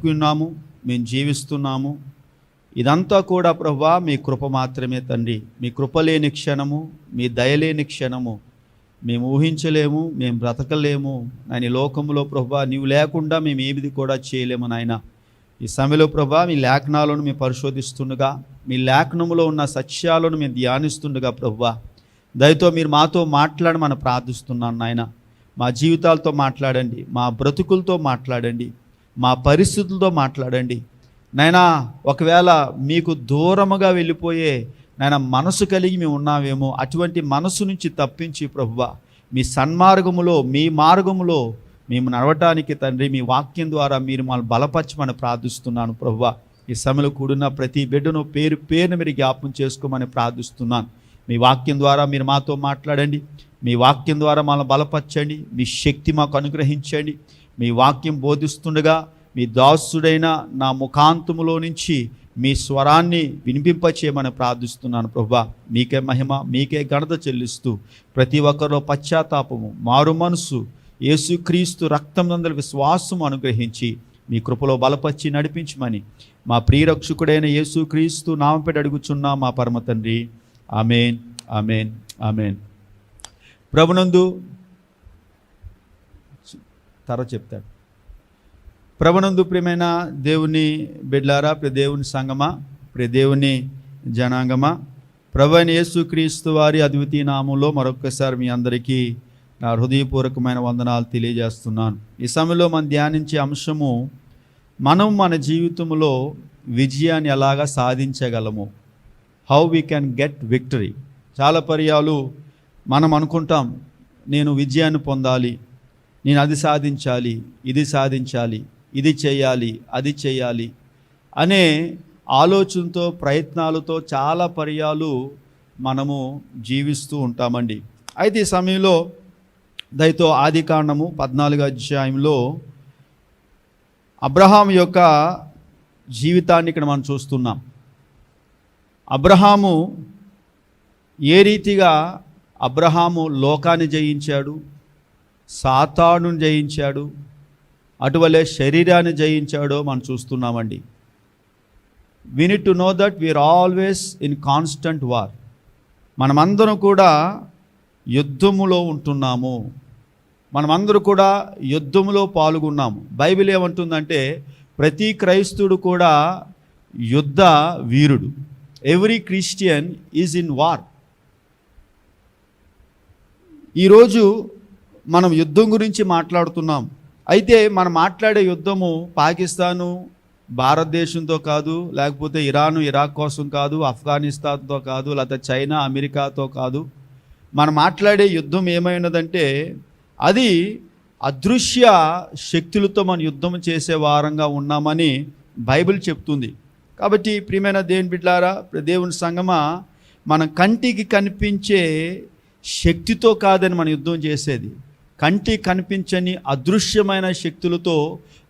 బ్రతుకున్నాము, మేము జీవిస్తున్నాము. ఇదంతా కూడా ప్రభువా మీ కృప మాత్రమే తండ్రి. మీ కృప లేని క్షణము, మీ దయలేని క్షణము మేము ఊహించలేము, మేము బ్రతకలేము. నాయన లోకంలో ప్రభువా నీవు లేకుండా మేము ఏది కూడా చేయలేము నాయన. ఈ సమయంలో ప్రభువా మీ లేఖనాలను మేము పరిశోధిస్తుండగా, మీ లేఖనములో ఉన్న సత్యాలను మేము ధ్యానిస్తుండగా ప్రభువా దయతో మీరు మాతో మాట్లాడమని ప్రార్థిస్తున్నాను నాయన. మా జీవితాలతో మాట్లాడండి, మా బ్రతుకులతో మాట్లాడండి, మా పరిస్థితులతో మాట్లాడండి నాయనా. ఒకవేళ మీకు దూరముగా వెళ్ళిపోయే నాయన మనసు కలిగి మేము ఉన్నామేమో, అటువంటి మనసు నుంచి తప్పించి ప్రభువా మీ సన్మార్గములో, మీ మార్గములో మేము నడవటానికి తండ్రి మీ వాక్యం ద్వారా మీరు మమ్మల్ని బలపరచమని ప్రార్థిస్తున్నాను ప్రభువా. ఈ సమయంలో కూడిన ప్రతి బిడ్డను పేరు పేరును మీరు జ్ఞాపకం చేసుకోమని ప్రార్థిస్తున్నాను. మీ వాక్యం ద్వారా మీరు మాతో మాట్లాడండి, మీ వాక్యం ద్వారా మనల్ని బలపరచండి, మీ శక్తి మాకు అనుగ్రహించండి. మీ వాక్యం బోధిస్తుండగా మీ దాసుడైన నా ముఖాంతములో నుంచి మీ స్వరాన్ని వినిపింపచేయమని ప్రార్థిస్తున్నాను ప్రభువా. మీకే మహిమ, మీకే ఘనత చెల్లిస్తూ ప్రతి ఒక్కరిలో పశ్చాత్తాపము, మారు మనసు, యేసుక్రీస్తు రక్తం నందలి విశ్వాసం అనుగ్రహించి మీ కృపలో బలపరిచి నడిపించమని మా ప్రియరక్షకుడైన యేసుక్రీస్తు నామపేట అడుగుచున్నా మా పరమ తండ్రి. ఆమేన్, ఆమేన్, ఆమేన్. ప్రభునందు తర్వాత చెప్తాడు. ప్రభునందు ప్రియమైన దేవుని బిడ్లారా, ప్రియ దేవుని సంగమా, ప్రియ దేవుని జనాంగమా, ప్రభు అయిన యేసుక్రీస్తు వారి అద్వితీయ నామంలో మరొక్కసారి మీ అందరికీ నా హృదయపూర్వకమైన వందనాలు తెలియజేస్తున్నాను. ఈ సమయంలో మనం ధ్యానించే అంశము, మనం మన జీవితంలో విజయాన్ని ఎలాగా సాధించగలము, how we can get victory. చాలా పర్యాలు మనం అనుకుంటాం, నేను విజయాన్ని పొందాలి, నేను అది సాధించాలి, ఇది సాధించాలి, ఇది చేయాలి, అది చేయాలి అనే ఆలోచనతో, ప్రయత్నాలతో చాలా పర్యాలు మనము జీవిస్తూ ఉంటామండి. అయితే ఈ సమయంలో దయతో ఆదికాండము 14వ అధ్యాయంలో అబ్రహాము యొక్క జీవితాన్ని ఇక్కడ మనం చూస్తున్నాం. అబ్రహాము ఏ రీతిగా లోకాన్ని జయించాడు, సాతానుని జయించాడు, అటువలే శరీరాన్ని జయించాడో మనం చూస్తున్నామండి. We need to know that we're always in constant war. మనమందరం కూడా యుద్ధములో ఉంటున్నాము, మనమందరూ కూడా యుద్ధములో పాల్గొన్నాము. బైబిల్ ఏమంటుందంటే ప్రతి క్రైస్తవుడు కూడా యుద్ధ వీరుడు. Every Christian is in war. ఈరోజు మనం యుద్ధం గురించి మాట్లాడుతున్నాం. అయితే మనం మాట్లాడే యుద్ధము పాకిస్తాను, భారతదేశంతో కాదు, లేకపోతే ఇరాను, ఇరాక్ కోసం కాదు, ఆఫ్ఘనిస్తాన్తో కాదు, లేకపోతే చైనా, అమెరికాతో కాదు. మనం మాట్లాడే యుద్ధం ఏమైనదంటే అది అదృశ్య శక్తులతో మనం యుద్ధం చేసే వారంగా ఉన్నామని బైబిల్ చెప్తుంది. కాబట్టి ప్రియమైన దేవుని బిడ్డలారా, దేవుని సంగమా, మనం కంటికి కనిపించే శక్తితో కాదని మనం యుద్ధం చేసేది, కంటికి కనిపించని అదృశ్యమైన శక్తులతో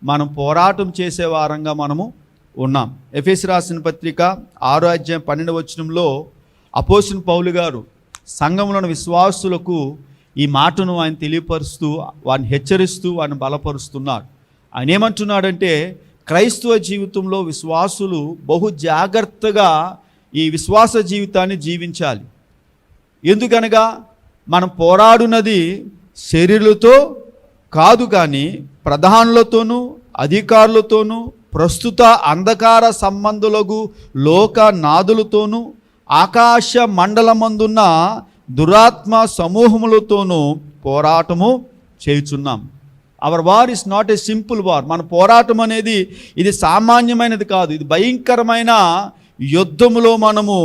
మనం పోరాటం చేసే వారంగా మనము ఉన్నాం. ఎఫెసీ రాసిన పత్రిక 6వ అధ్యాయం 12వ వచనంలో అపోస్తలుడైన పౌలు గారు సంఘంలోని విశ్వాసులకు ఈ మాటను ఆయన తెలియపరుస్తూ, వారిని హెచ్చరిస్తూ, వారిని బలపరుస్తున్నాడు. ఆయన ఏమంటున్నాడంటే క్రైస్తవ జీవితంలో విశ్వాసులు బహు జాగ్రత్తగా ఈ విశ్వాస జీవితాన్ని జీవించాలి. ఎందుకనగా మనం పోరాడునది శరీరులతో కాదు, కానీ ప్రధానులతోనూ అధికారులతోనూ ప్రస్తుత అంధకార సంబంధులకు లోక నాదులతోనూ ఆకాశ మండలమందున్న దురాత్మ సమూహములతోనూ పోరాటము చేయుచున్నాం. Our war is not a simple war. మన పోరాటం అనేది ఇది సామాన్యమైనది కాదు, ఇది భయంకరమైన యుద్ధములో మనము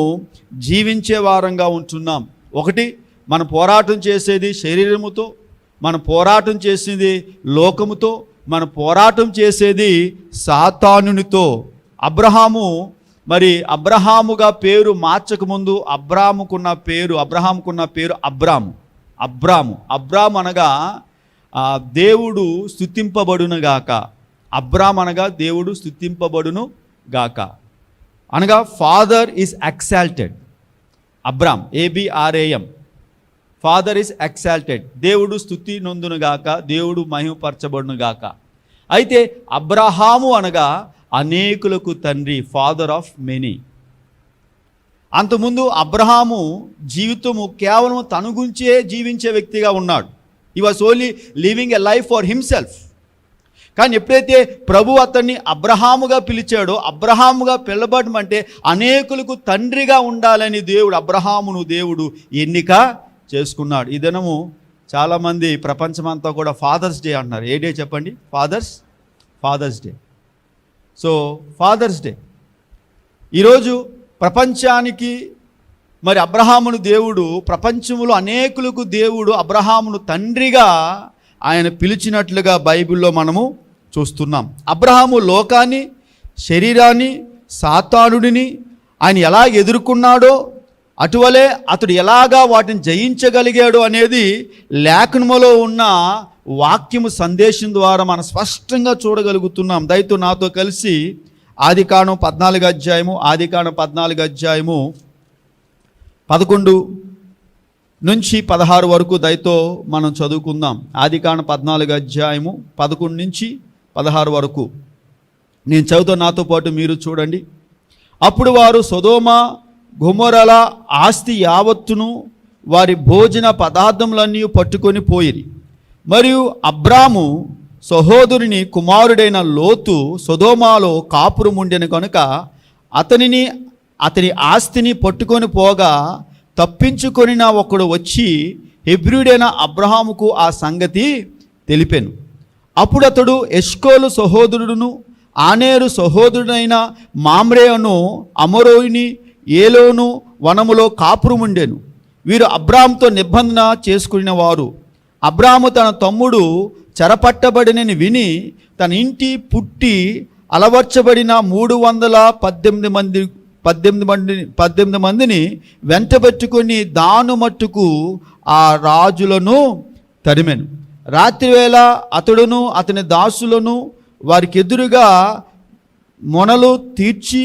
జీవించే వారంగా ఉంటున్నాం. ఒకటి, మనం పోరాటం చేసేది శరీరముతో, మనం పోరాటం చేసేది లోకముతో, మనం పోరాటం చేసేది సాతానునితో. అబ్రహాముగా పేరు మార్చకముందు అబ్రాముకున్న పేరు అబ్రాము అనగా దేవుడు స్తుతింపబడునుగాక. అబ్రామ్ అనగా దేవుడు స్తుతింపబడును గాక అనగా father is exalted. Abram, ABRAM, father is exalted. దేవుడు స్తుతి నొందునుగాక, దేవుడు మహిమపరచబడునుగాక అయితే అబ్రహాము అనగా అనేకులకు తండ్రి, ఫాదర్ ఆఫ్ మెనీ. అంతకుముందు అబ్రహాము జీవితము కేవలం తన గురించే జీవించే వ్యక్తిగా ఉన్నాడు. He was only living a life for himself. కానీ ఎప్పుడైతే ప్రభు అతన్ని అబ్రహాముగా పిలిచాడో, అబ్రహాముగా పిలబడమంటే అనేకులకు తండ్రిగా ఉండాలని అబ్రహామును దేవుడు ఎన్నిక చేసుకున్నాడు. ఈ దినము చాలామంది ప్రపంచమంతా కూడా ఫాదర్స్ డే అంటున్నారు. ఏ డే చెప్పండి? Father's Day. So Father's Day ఈరోజు ప్రపంచానికి మరి అబ్రహామును దేవుడు, ప్రపంచంలో అనేకులకు దేవుడు అబ్రహామును తండ్రిగా ఆయన పిలిచినట్లుగా బైబిల్లో మనము చూస్తున్నాం. అబ్రహాము లోకాన్ని, శరీరాన్ని, సాతానుడిని ఆయన ఎలా ఎదుర్కొన్నాడో, అటువలే అతడు ఎలాగా వాటిని జయించగలిగాడు అనేది లేఖనములో ఉన్న వాక్యము సందేశం ద్వారా మనం స్పష్టంగా చూడగలుగుతున్నాం. దయతో నాతో కలిసి ఆదికాండం 14వ అధ్యాయము 11 నుంచి 16 వరకు దయతో మనం చదువుకుందాం. ఆదికాండం 14వ అధ్యాయము 11 నుంచి 16 వరకు నేను చదువుతా, నాతో పాటు మీరు చూడండి. అప్పుడు వారు సొదొమ గొమొర్రాల ఆస్తి యావత్తును వారి భోజన పదార్థములన్నీ పట్టుకొని పోయిరి. మరియు అబ్రాము సహోదరుని కుమారుడైన లోతు సొదొమలో కాపురం ఉండెను కనుక అతని ఆస్తిని పట్టుకొని పోగా తప్పించుకొనిన ఒకడు వచ్చి హెబ్రీయుడైన అబ్రహాముకు ఆ సంగతి తెలిపెను. అప్పుడు అతడు ఎష్కోలు సహోదరుడును ఆనేరు సహోదరుడైన మామ్రేను అమరోయిని ఏలోను వనములో కాపురముండెను. వీరు అబ్రాముతో నిబంధన చేసుకున్న వారు. అబ్రాము తన తమ్ముడు చెరపట్టబడినని విని తన ఇంటి పుట్టి అలవర్చబడిన 318 మందిని వెంటబెట్టుకొని దాను మట్టుకు ఆ రాజులను తరిమెను. రాత్రివేళ అతడును అతని దాసులను వారికి ఎదురుగా మొనలు తీర్చి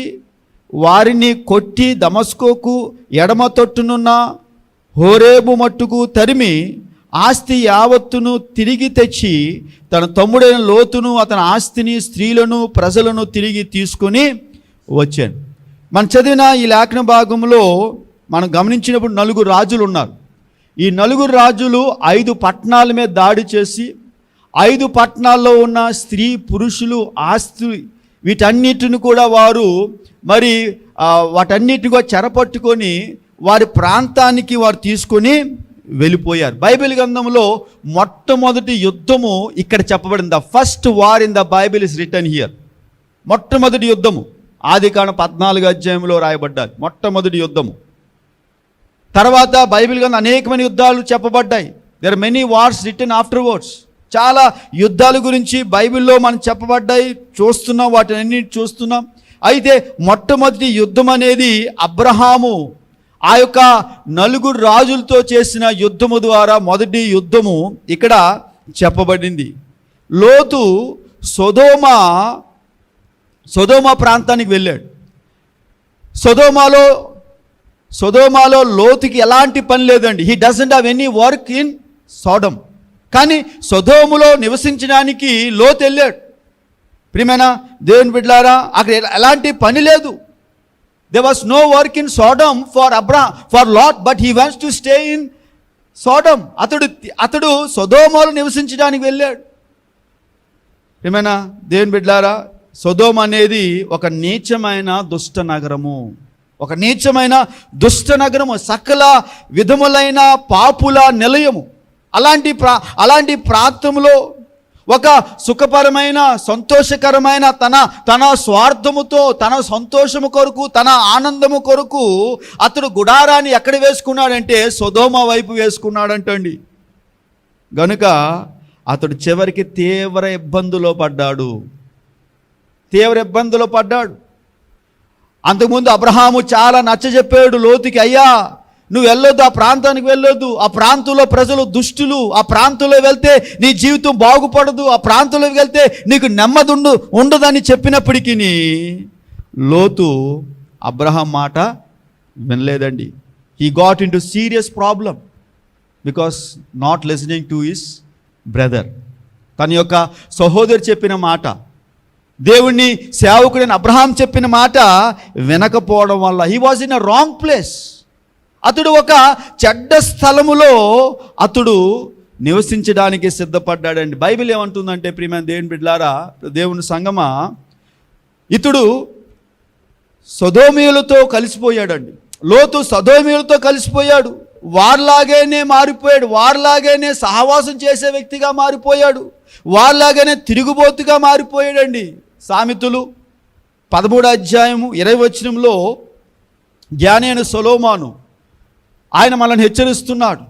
వారిని కొట్టి దమస్కోకు ఎడమ తొట్టునున్న హోరేబు మట్టుకు తరిమి ఆస్తి యావత్తును తిరిగి తెచ్చి తన తమ్ముడైన లోతును అతని ఆస్తిని, స్త్రీలను, ప్రజలను తిరిగి తీసుకొని వచ్చాను. మనం చదివిన ఈ లేఖన భాగంలో మనం గమనించినప్పుడు 4 రాజులు ఉన్నారు. ఈ 4 రాజులు 5 పట్టణాల మీద దాడి చేసి 5 పట్టణాల్లో ఉన్న స్త్రీ, పురుషులు, ఆస్తి వీటన్నిటిని కూడా వారు మరి వాటన్నిటిని కూడా చెరపట్టుకొని వారి ప్రాంతానికి వారు తీసుకొని వెళ్ళిపోయారు. బైబిల్ గ్రంథంలో మొట్టమొదటి యుద్ధము ఇక్కడ చెప్పబడింది. The first war in the Bible is return here. మొట్టమొదటి యుద్ధము ఆదికాండం 14వ అధ్యాయంలో రాయబడ్డాయి. మొట్టమొదటి యుద్ధము తర్వాత బైబిల్ గ్రంథం అనేకమైన యుద్ధాలు చెప్పబడ్డాయి. There are many wars written afterwards. చాలా యుద్ధాల గురించి బైబిల్లో మనం చెప్పబడ్డాయి, చూస్తున్నాం, వాటిని అన్నిటి చూస్తున్నాం. అయితే మొట్టమొదటి యుద్ధం అనేది అబ్రహాము ఆ యొక్క 4 రాజులతో చేసిన యుద్ధము ద్వారా మొదటి యుద్ధము ఇక్కడ చెప్పబడింది. లోతు సొదొమ ప్రాంతానికి వెళ్ళాడు. సొదొమలో లోతుకి ఎలాంటి పని లేదండి. He doesn't have any work in Sodom. కానీ సొదొమలో నివసించడానికి లోతు వెళ్ళాడు. ప్రియమైన దేవుని బిడ్డలారా, అక్కడ ఎలాంటి పని లేదు. There was no work in Sodom for Lot, but he wants to stay in Sodom. అతడు సొదొమలో నివసించడానికి వెళ్ళాడు. ఏమైనా దేవుని బిడ్డలారా, సొదొమ అనేది ఒక నీచమైన దుష్ట నగరము, సకల విధములైన పాపుల నిలయము. అలాంటి ప్రాంతంలో ఒక సుఖపరమైన, సంతోషకరమైన తన స్వార్థముతో, తన సంతోషము కొరకు, తన ఆనందము కొరకు అతడు గుడారాన్ని ఎక్కడ వేసుకున్నాడంటే సొదొమ వైపు వేసుకున్నాడంటండి. గనుక అతడు చివరికి తీవ్ర ఇబ్బందులో పడ్డాడు. అంతకుముందు అబ్రహాము చాలా నచ్చజెప్పాడు లోతుకి, అయ్యా నువ్వు వెళ్ళొద్దు, ఆ ప్రాంతానికి వెళ్ళొద్దు, ఆ ప్రాంతంలో ప్రజలు దుష్టులు, ఆ ప్రాంతంలో వెళ్తే నీ జీవితం బాగుపడదు, ఆ ప్రాంతంలోకి వెళ్తే నీకు నెమ్మది ఉండదని చెప్పినప్పటికీ లోతు అబ్రహాం మాట వినలేదండి. He got into serious problem because not listening to his brother. తన యొక్క సహోదరు చెప్పిన మాట, దేవుణ్ణి సేవకుడైన అబ్రహాం చెప్పిన మాట వినకపోవడం వల్ల he was in a wrong place. అతడు ఒక చెడ్డ స్థలములో అతడు నివసించడానికి సిద్ధపడ్డాడండి. బైబిల్ ఏమంటుందంటే, ప్రియమైన దేవుని బిడ్డలారా, దేవుని సంగమా, ఇతడు సొదోమీయులతో కలిసిపోయాడండి. లోతు సొదోమీయులతో కలిసిపోయాడు. వారిలాగానే మారిపోయాడు. వారిలాగానే సహవాసం చేసే వ్యక్తిగా మారిపోయాడు. వారిలాగానే తిరుగుబోతుగా మారిపోయాడండి. సామెతలు 13:20 జ్ఞాని అయిన సొలొమోను ఆయన మనల్ని హెచ్చరిస్తున్నాడు.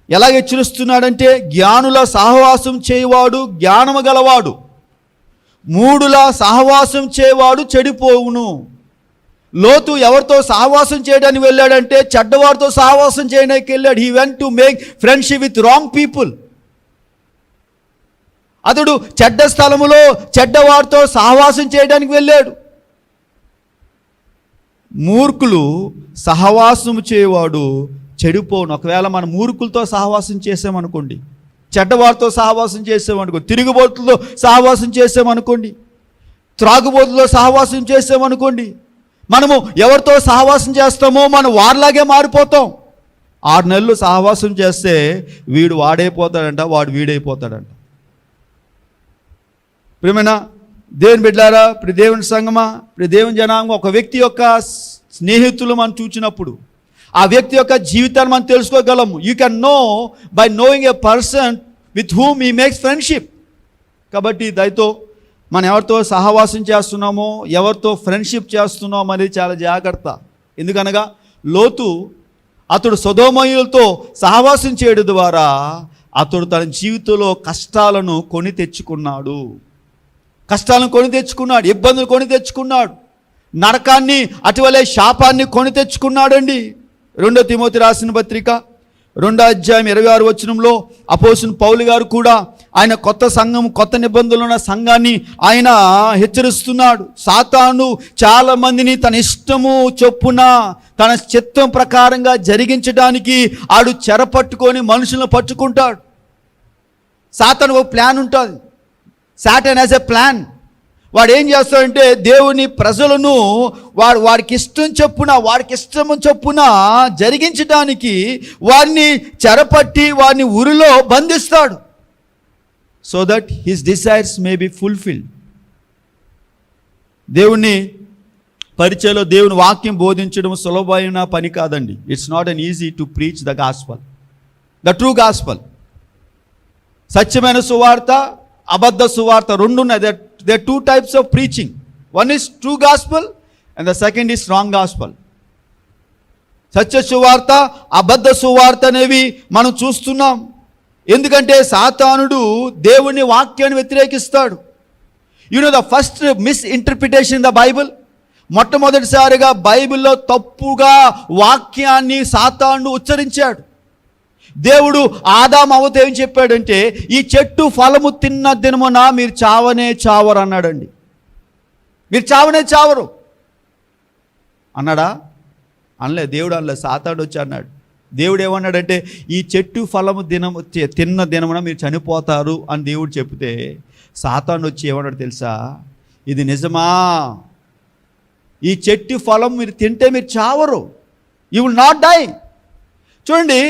ఎలా హెచ్చరిస్తున్నాడంటే, జ్ఞానుల సహవాసం చేయవాడు జ్ఞానము గలవాడు, మూడుల సహవాసం చేయవాడు చెడిపోవును. లోతు ఎవరితో సహవాసం చేయడానికి వెళ్ళాడంటే, చెడ్డవారితో సహవాసం చేయడానికి వెళ్ళాడు. He went to make friendship with wrong people. అతడు చెడ్డ స్థలములో చెడ్డవారితో సహవాసం చేయడానికి వెళ్ళాడు. మూర్ఖులు సహవాసం చేయవాడు చెడిపోను. ఒకవేళ మనం మూర్ఖులతో సహవాసం చేసామనుకోండి, చెడ్డవారితో సహవాసం చేసామనుకోండి, తిరుగుబోతులతో సహవాసం చేసామనుకోండి, త్రాగుబోతులతో సహవాసం చేసామనుకోండి, మనము ఎవరితో సహవాసం చేస్తామో మనం వారిలాగే మారిపోతాం. 6 నెలలు సహవాసం చేస్తే వీడు వాడైపోతాడంట, వాడు వీడైపోతాడంట. ప్రియమైన దేవుని బిడ్డలారా, ప్రియ దేవుని సంగమా, ప్రియ దేవుని జనాంగం, ఒక వ్యక్తి యొక్క స్నేహితులు మనం చూసినప్పుడు ఆ వ్యక్తి యొక్క జీవితాన్ని మనం తెలుసుకోగలము. You can know by knowing a person with whom he makes friendship. కాబట్టి దయతో మనం ఎవరితో సహవాసం చేస్తున్నామో, ఎవరితో ఫ్రెండ్షిప్ చేస్తున్నామో అనేది చాలా జాగ్రత్త. ఎందుకనగా లోతు అతడు సొదొమీయులతో సహవాసం చేయడం ద్వారా అతడు తన జీవితంలో కష్టాలను కొని తెచ్చుకున్నాడు. ఇబ్బందులు కొని తెచ్చుకున్నాడు. నరకాన్ని, అటువలే శాపాన్ని కొని తెచ్చుకున్నాడండి. 2 తిమోతి రాసిన పత్రిక 2:26 అపోస్తలుడైన పౌలు గారు కూడా ఆయన కొత్త సంఘం, కొత్త నిబంధనలు ఉన్న సంఘాన్ని ఆయన హెచ్చరిస్తున్నాడు. సాతాను చాలా మందిని తన ఇష్టము చొప్పున, తన చిత్తం ప్రకారంగా జరిగించడానికి ఆడు చెరపట్టుకొని మనుషులను పట్టుకుంటాడు. సాతాను ఒక ప్లాన్ ఉంటుంది. Satan has a plan. వాడు ఏం చేస్తాడంటే, దేవుని ప్రజలను వాడికి ఇష్టం చొప్పున జరిగించడానికి వారిని చెరపట్టి వారిని ఉరిలో బంధిస్తాడు. So that his desires may be fulfilled. దేవుని పరిచయలో దేవుని వాక్యం బోధించడం సులభమైన పని కాదండి. It's not an easy to preach the gospel, the true gospel. సత్యమైన సువార్త, అబద్ధ సువార్త రెండు ఉన్నాయి. There are 2 types of preaching. One is true gospel and the second is wrong gospel. సత్య సువార్త, అబద్ధ సువార్త అనేవి మనం చూస్తున్నాం. ఎందుకంటే సాతానుడు దేవుని వాక్యాన్ని వ్యతిరేకిస్తాడు. You know the first misinterpretation in the Bible. మొట్టమొదటిసారిగా బైబిల్లో తప్పుగా వాక్యాన్ని సాతానుడు ఉచ్చరించాడు. దేవుడు ఆదాము అవ్వతో ఏం చెప్పాడంటే, ఈ చెట్టు ఫలము తిన్న దినమున మీరు చావనే చావరు అన్నాడండి. మీరు చావనే చావరు అన్నాడా? అనలే. దేవుడు అనలే, సాతానుడు వచ్చి అన్నాడు. దేవుడు ఏమన్నాడంటే, ఈ చెట్టు ఫలము తిన్న దినమున మీరు చనిపోతారు అని దేవుడు చెప్తే, సాతానుడు వచ్చి ఏమన్నాడు తెలుసా? ఇది నిజమా? ఈ చెట్టు ఫలం మీరు తింటే మీరు చావరు, యు విల్ నాట్ డై. చూడండి,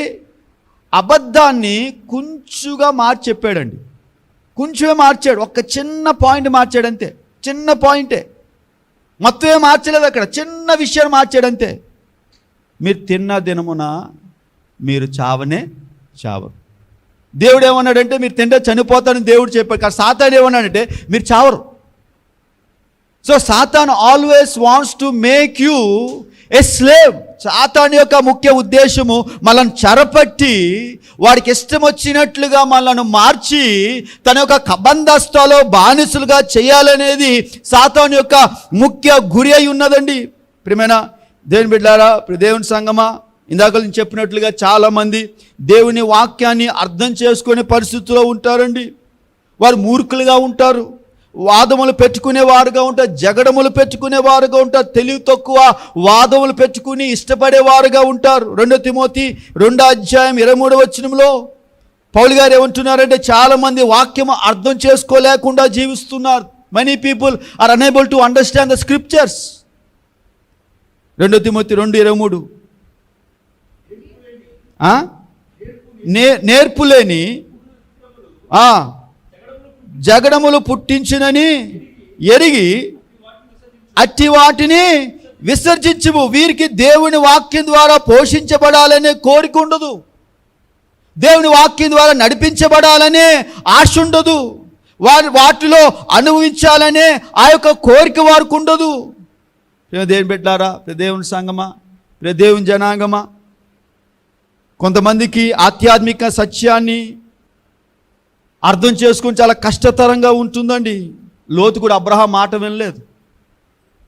అబద్ధాన్ని కొంచెంగా మార్చి చెప్పాడండి. కొంచెమే మార్చాడు, ఒక చిన్న పాయింట్ మార్చాడు అంతే. చిన్న పాయింటే, మొత్తమే మార్చలేదు. అక్కడ చిన్న విషయాన్ని మార్చాడంతే. మీరు తిన్న దినమున మీరు చావనే చావరు. దేవుడు ఏమన్నాడంటే, మీరు తింటే చనిపోతారని దేవుడు చెప్పాడు. కానీ సాతాను ఏమన్నాడంటే, మీరు చావరు. సో సాతాను always wants to make you a slave. సాతాను యొక్క ముఖ్య ఉద్దేశము మనల్ని చెరపట్టి వాడికి ఇష్టం వచ్చినట్లుగా మనల్ని మార్చి తన యొక్క కబంధస్థలో బానిసలుగా చేయాలనేది సాతాను యొక్క ముఖ్య గురి అయి ఉన్నదండి. ప్రియమైన దేవుని బిడ్డలారా, దేవుని సంగమా, ఇందాక నేను చెప్పినట్లుగా చాలామంది దేవుని వాక్యాన్ని అర్థం చేసుకునే పరిస్థితిలో ఉంటారండి. వారు మూర్ఖులుగా ఉంటారు, వాదములు పెట్టుకునేవారుగా ఉంటారు, జగడములు పెట్టుకునేవారుగా ఉంటారు, తెలివి తక్కువ వాదములు పెట్టుకుని ఇష్టపడేవారుగా ఉంటారు. 2 తిమోతి 2:23 పౌలు గారు ఏమంటున్నారంటే చాలామంది వాక్యం అర్థం చేసుకోలేకుండా జీవిస్తున్నారు. Many people are unable to understand the scriptures. 2 Timothy 2:23 నేర్పులేని జగడములు పుట్టించునని ఎరిగి అట్టి వాటిని విసర్జించుము. వీరికి దేవుని వాక్యం ద్వారా పోషించబడాలనే కోరిక ఉండదు, దేవుని వాక్యం ద్వారా నడిపించబడాలనే ఆశ ఉండదు, వాటిలో అనుభవించాలనే ఆ యొక్క కోరిక వారికి ఉండదు. దేవుని బిడ్డలారా, దేవుని సంగమా, దేవుని జనాంగమా, కొంతమందికి ఆధ్యాత్మిక సత్యాన్ని అర్థం చేసుకుని చాలా కష్టతరంగా ఉంటుందండి. లోతు కూడా అబ్రహాం మాట వినలేదు.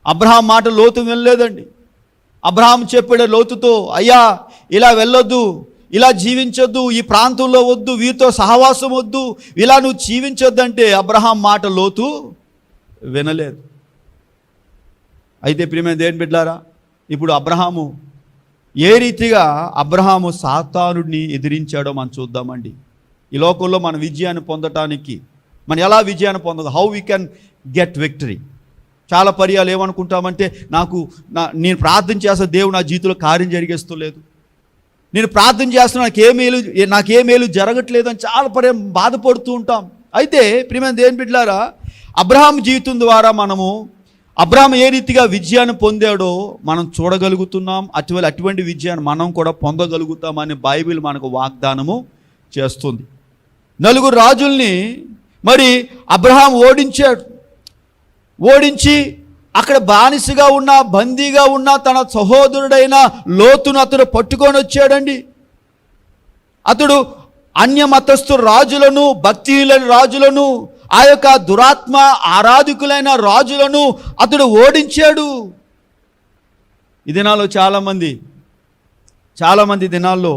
అబ్రహాం మాట లోతు వినలేదండి. అబ్రహాం చెప్పాడు లోతుతో, అయ్యా ఇలా వెళ్ళొద్దు, ఇలా జీవించొద్దు, ఈ ప్రాంతంలో వద్దు, వీరితో సహవాసం వద్దు, ఇలా నువ్వు జీవించొద్దంటే అబ్రహాం మాట లోతు వినలేదు. అయితే ప్రియమైన దేవుని బిడ్డలారా, ఇప్పుడు అబ్రహాము ఏ రీతిగా అబ్రహాము సాతానుడిని ఎదిరించాడో మనం చూద్దామండి. ఈ లోకంలో మన విజయాన్ని పొందటానికి మనం ఎలా విజయాన్ని పొందదు, how we can get victory. చాలా పర్యాలు ఏమనుకుంటామంటే, నేను ప్రార్థన చేస్తా, దేవుడు నా జీవితంలో కార్యం జరిగేస్తలేదు, నేను ప్రార్థన చేస్తున్నా నాకే మేలు జరగట్లేదు అని చాలా బాధపడుతూ ఉంటాం. అయితే ప్రియమైన దేవుని బిడ్డలారా, అబ్రహాం జీవితం ద్వారా అబ్రహాం ఏ రీతిగా విజయాన్ని పొందాడో మనం చూడగలుగుతున్నాం. అటువంటి విజయాన్ని మనం కూడా పొందగలుగుతామని బైబిల్ మనకు వాగ్దానము చేస్తుంది. 4 రాజుల్ని మరి అబ్రహాం ఓడించి అక్కడ బానిసగా ఉన్న, బందీగా ఉన్న తన సహోదరుడైన లోతును అతడు పట్టుకొని వచ్చాడండి. అతడు అన్య మతస్థు రాజులను, భక్తిహీనులైన రాజులను, ఆ యొక్క దురాత్మ ఆరాధకులైన రాజులను అతడు ఓడించాడు. ఈ దినాల్లో చాలామంది దినాల్లో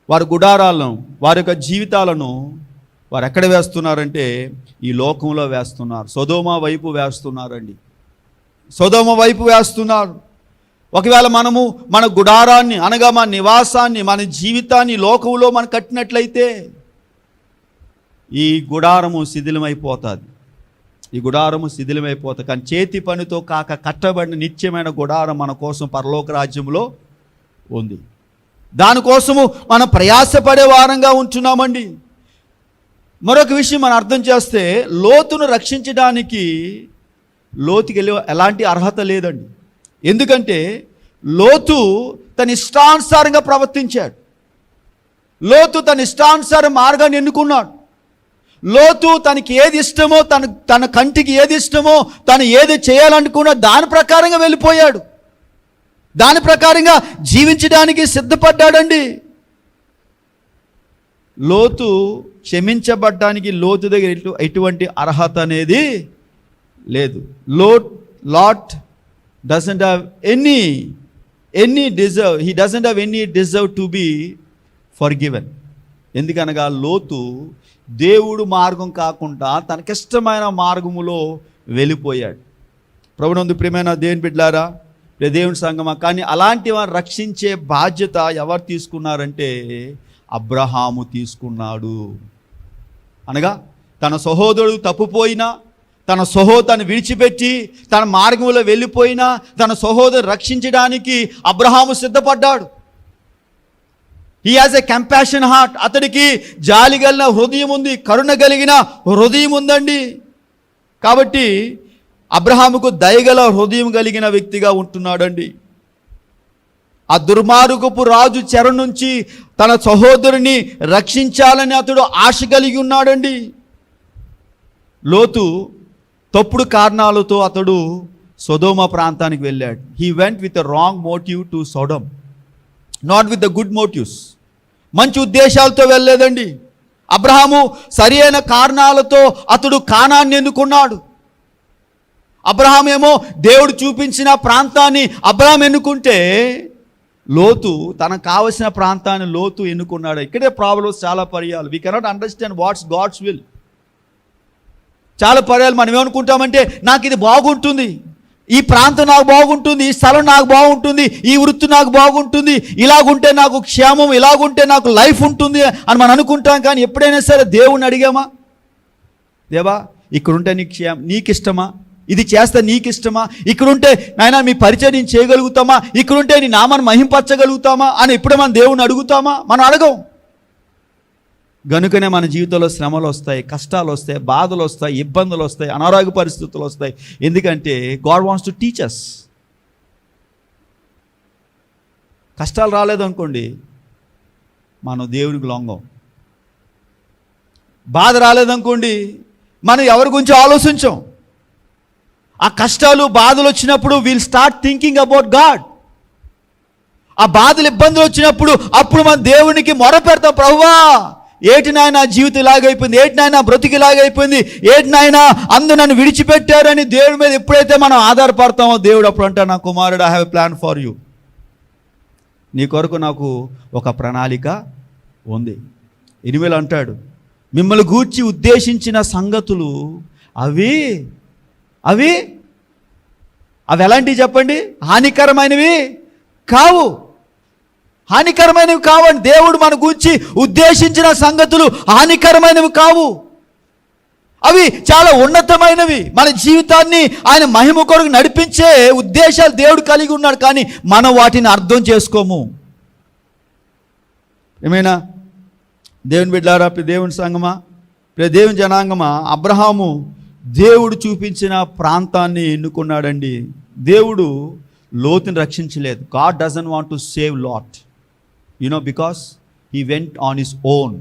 వారి గుడారాలను, వారి యొక్క జీవితాలను వారు ఎక్కడ వేస్తున్నారంటే ఈ లోకంలో వేస్తున్నారు. సొదొమ వైపు వేస్తున్నారండి, సొదొమ వైపు వేస్తున్నారు. ఒకవేళ మన గుడారాన్ని అనగా మన నివాసాన్ని, మన జీవితాన్ని లోకంలో మనం కట్టినట్లయితే ఈ గుడారము శిథిలమైపోతుంది. కానీ చేతి పనితో కాక కట్టబడిన నిత్యమైన గుడారం మన కోసం పరలోక రాజ్యంలో ఉంది. దానికోసము మనం ప్రయాసపడే వారంగా ఉంటున్నామండి. మరొక విషయం మనం అర్థం చేస్తే, లోతును రక్షించడానికి లోతుకి ఎలాంటి అర్హత లేదండి. ఎందుకంటే లోతు తన ఇష్టానుసారంగా ప్రవర్తించాడు. లోతు తన ఇష్టానుసార మార్గాన్ని ఎన్నుకున్నాడు. లోతు తనకి ఏది ఇష్టమో, తన కంటికి ఏది ఇష్టమో, తను ఏది చేయాలనుకున్నా దాని ప్రకారంగా వెళ్ళిపోయాడు. దాని ప్రకారంగా జీవించడానికి సిద్ధపడ్డాడండి. లోతు క్షమించబడ్డానికి లోతు దగ్గర ఎటువంటి అర్హత అనేది లేదు. Lot doesn't have any deserve, he doesn't have any deserve to be forgiven. ఎందుకనగా లోతు దేవుడు మార్గం కాకుండా తనకిష్టమైన మార్గములో వెళ్ళిపోయాడు. ప్రభునందు ప్రియమైన దేవుని బిడ్డలారా, దేవుని సంగమా, కానీ అలాంటి వారు రక్షించే బాధ్యత ఎవరు తీసుకున్నారంటే అబ్రహాము తీసుకున్నాడు. అనగా తన సహోదరుడు తప్పుపోయినా, తను విడిచిపెట్టి తన మార్గంలో వెళ్ళిపోయినా తన సహోదరు రక్షించడానికి అబ్రహాము సిద్ధపడ్డాడు. He has a compassion heart. అతడికి జాలి కలిగిన హృదయం ఉంది, కరుణ కలిగిన హృదయం ఉందండి. కాబట్టి అబ్రహాముకు దయగల హృదయం కలిగిన వ్యక్తిగా ఉంటున్నాడండి. ఆ దుర్మార్గపు రాజు చెర నుంచి తన సహోదరుని రక్షించాలని అతడు ఆశ కలిగి ఉన్నాడండి. లోతు తప్పుడు కారణాలతో అతడు సొదొమ ప్రాంతానికి వెళ్ళాడు. He went with a wrong motive to Sodom, not with the good motives. మంచి ఉద్దేశాలతో వెళ్ళలేదండి. అబ్రహాము సరి అయిన కారణాలతో అతడు కానాన్ని ఎన్నుకున్నాడు. అబ్రహాం ఏమో దేవుడు చూపించిన ప్రాంతాన్ని అబ్రహాం ఎన్నుకుంటే, లోతు తనకు కావలసిన ప్రాంతాన్ని లోతు ఎన్నుకున్నాడు. ఇక్కడే ప్రాబ్లమ్స్ చాలా పర్యాలు. We cannot understand what's God's will. చాలా పర్యాలు మనం ఏమనుకుంటామంటే, నాకు ఇది బాగుంటుంది, ఈ ప్రాంతం నాకు బాగుంటుంది, ఈ స్థలం నాకు బాగుంటుంది, ఈ వృత్తి నాకు బాగుంటుంది, ఇలాగుంటే నాకు క్షేమం, ఇలాగుంటే నాకు లైఫ్ ఉంటుంది అని మనం అనుకుంటాం. కానీ ఎప్పుడైనా సరే దేవుణ్ణి అడిగామా, దేవా ఇక్కడుంటే నీకు ఇష్టమా, ఇది చేస్తే నీకు ఇష్టమా, ఇక్కడుంటే నాయనా మీ పరిచయం నేను చేయగలుగుతామా, ఇక్కడుంటే నీ నామాన్ని మహింపరచగలుగుతామా అని ఎప్పుడే మనం దేవుణ్ణి అడుగుతామా? మనం అడగం. గనుకనే మన జీవితంలో శ్రమలు వస్తాయి, కష్టాలు వస్తాయి, బాధలు వస్తాయి, ఇబ్బందులు వస్తాయి, అనారోగ్య పరిస్థితులు వస్తాయి. ఎందుకంటే God wants to teach us. కష్టాలు రాలేదనుకోండి, మనం దేవునికి లొంగం. బాధ రాలేదనుకోండి, మనం ఎవరి గురించి ఆలోచించం. ఆ కష్టాలు బాధలు వచ్చినప్పుడు will start thinking about God. ఆ బాధలు ఇబ్బందులు వచ్చినప్పుడు అప్పుడు మన దేవునికి మొర పెడతాం, ప్రభువా ఏటి నాయన జీవితం ఇలాగైపోయింది, ఏటి నాయన బ్రతికి ఇలాగైపోయింది, ఏటి నాయన అందరూ నన్ను విడిచిపెట్టారని దేవుడి మీద ఎప్పుడైతే మనం ఆధారపడతామో దేవుడు అప్పుడు అంటాడు, నా కుమారుడు, I have a plan for you. నీ కొరకు నాకు ఒక ప్రణాళిక ఉంది. ఎనిమిది అంటాడు, మిమ్మల్ని గూర్చి ఉద్దేశించిన సంగతులు అవి అవి అవి ఎలాంటివి చెప్పండి? హానికరమైనవి కావు. హానికరమైనవి కావండి. దేవుడు మన గురించి ఉద్దేశించిన సంగతులు హానికరమైనవి కావు. అవి చాలా ఉన్నతమైనవి. మన జీవితాన్ని ఆయన మహిమ కొరకు నడిపించే ఉద్దేశాలు దేవుడు కలిగి ఉన్నాడు. కానీ మనం వాటిని అర్థం చేసుకోము. ఏమైనా దేవుని బిడ్డలారా, దేవుని సంగమా, దేవుని జనాంగమా, అబ్రహాము దేవుడు చూపించిన ప్రాంతాన్ని ఎన్నుకున్నాడండి. దేవుడు లోతుని రక్షించలేదు. God doesn't want to save Lot, because he went on his own.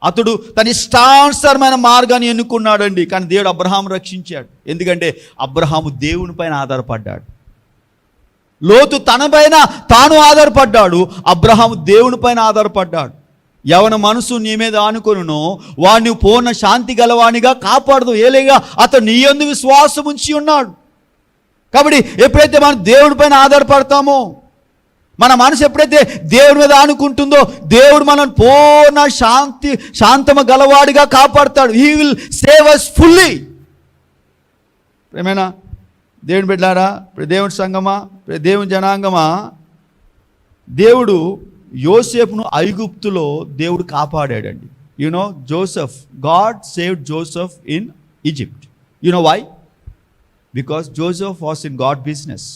అతడు తన ఇష్టానుసారమైన మార్గాన్ని ఎన్నుకున్నాడండి. కానీ దేవుడు అబ్రహాము రక్షించాడు. ఎందుకంటే అబ్రహాము దేవుని పైన ఆధారపడ్డాడు. లోతు తన పైన తాను ఆధారపడ్డాడు, అబ్రహాము దేవుని పైన ఆధారపడ్డాడు. ఎవరి మనసు నీ మీద ఆనుకొనునో వాడిని పూర్ణ శాంతి గలవానిగా కాపాడదు. ఏలేగా అతడు నీ యందు విశ్వాసం ఉంచి ఉన్నాడు. కాబట్టి ఎప్పుడైతే మనం దేవుడి పైన ఆధారపడతామో, మన మనసు ఎప్పుడైతే దేవుడి మీద ఆనుకుంటుందో, దేవుడు మనం పూర్ణ శాంతము గలవాడిగా కాపాడుతాడు. He will save us fully. ఏమైనా దేవుని బిడ్డలారా, దేవుని సంగమా, దేవుని జనాంగమా, దేవుడు యోసేపును ఐగుప్తులో దేవుడు కాపాడాడండి. Joseph, God saved Joseph in Egypt. Why? Because Joseph was in God business.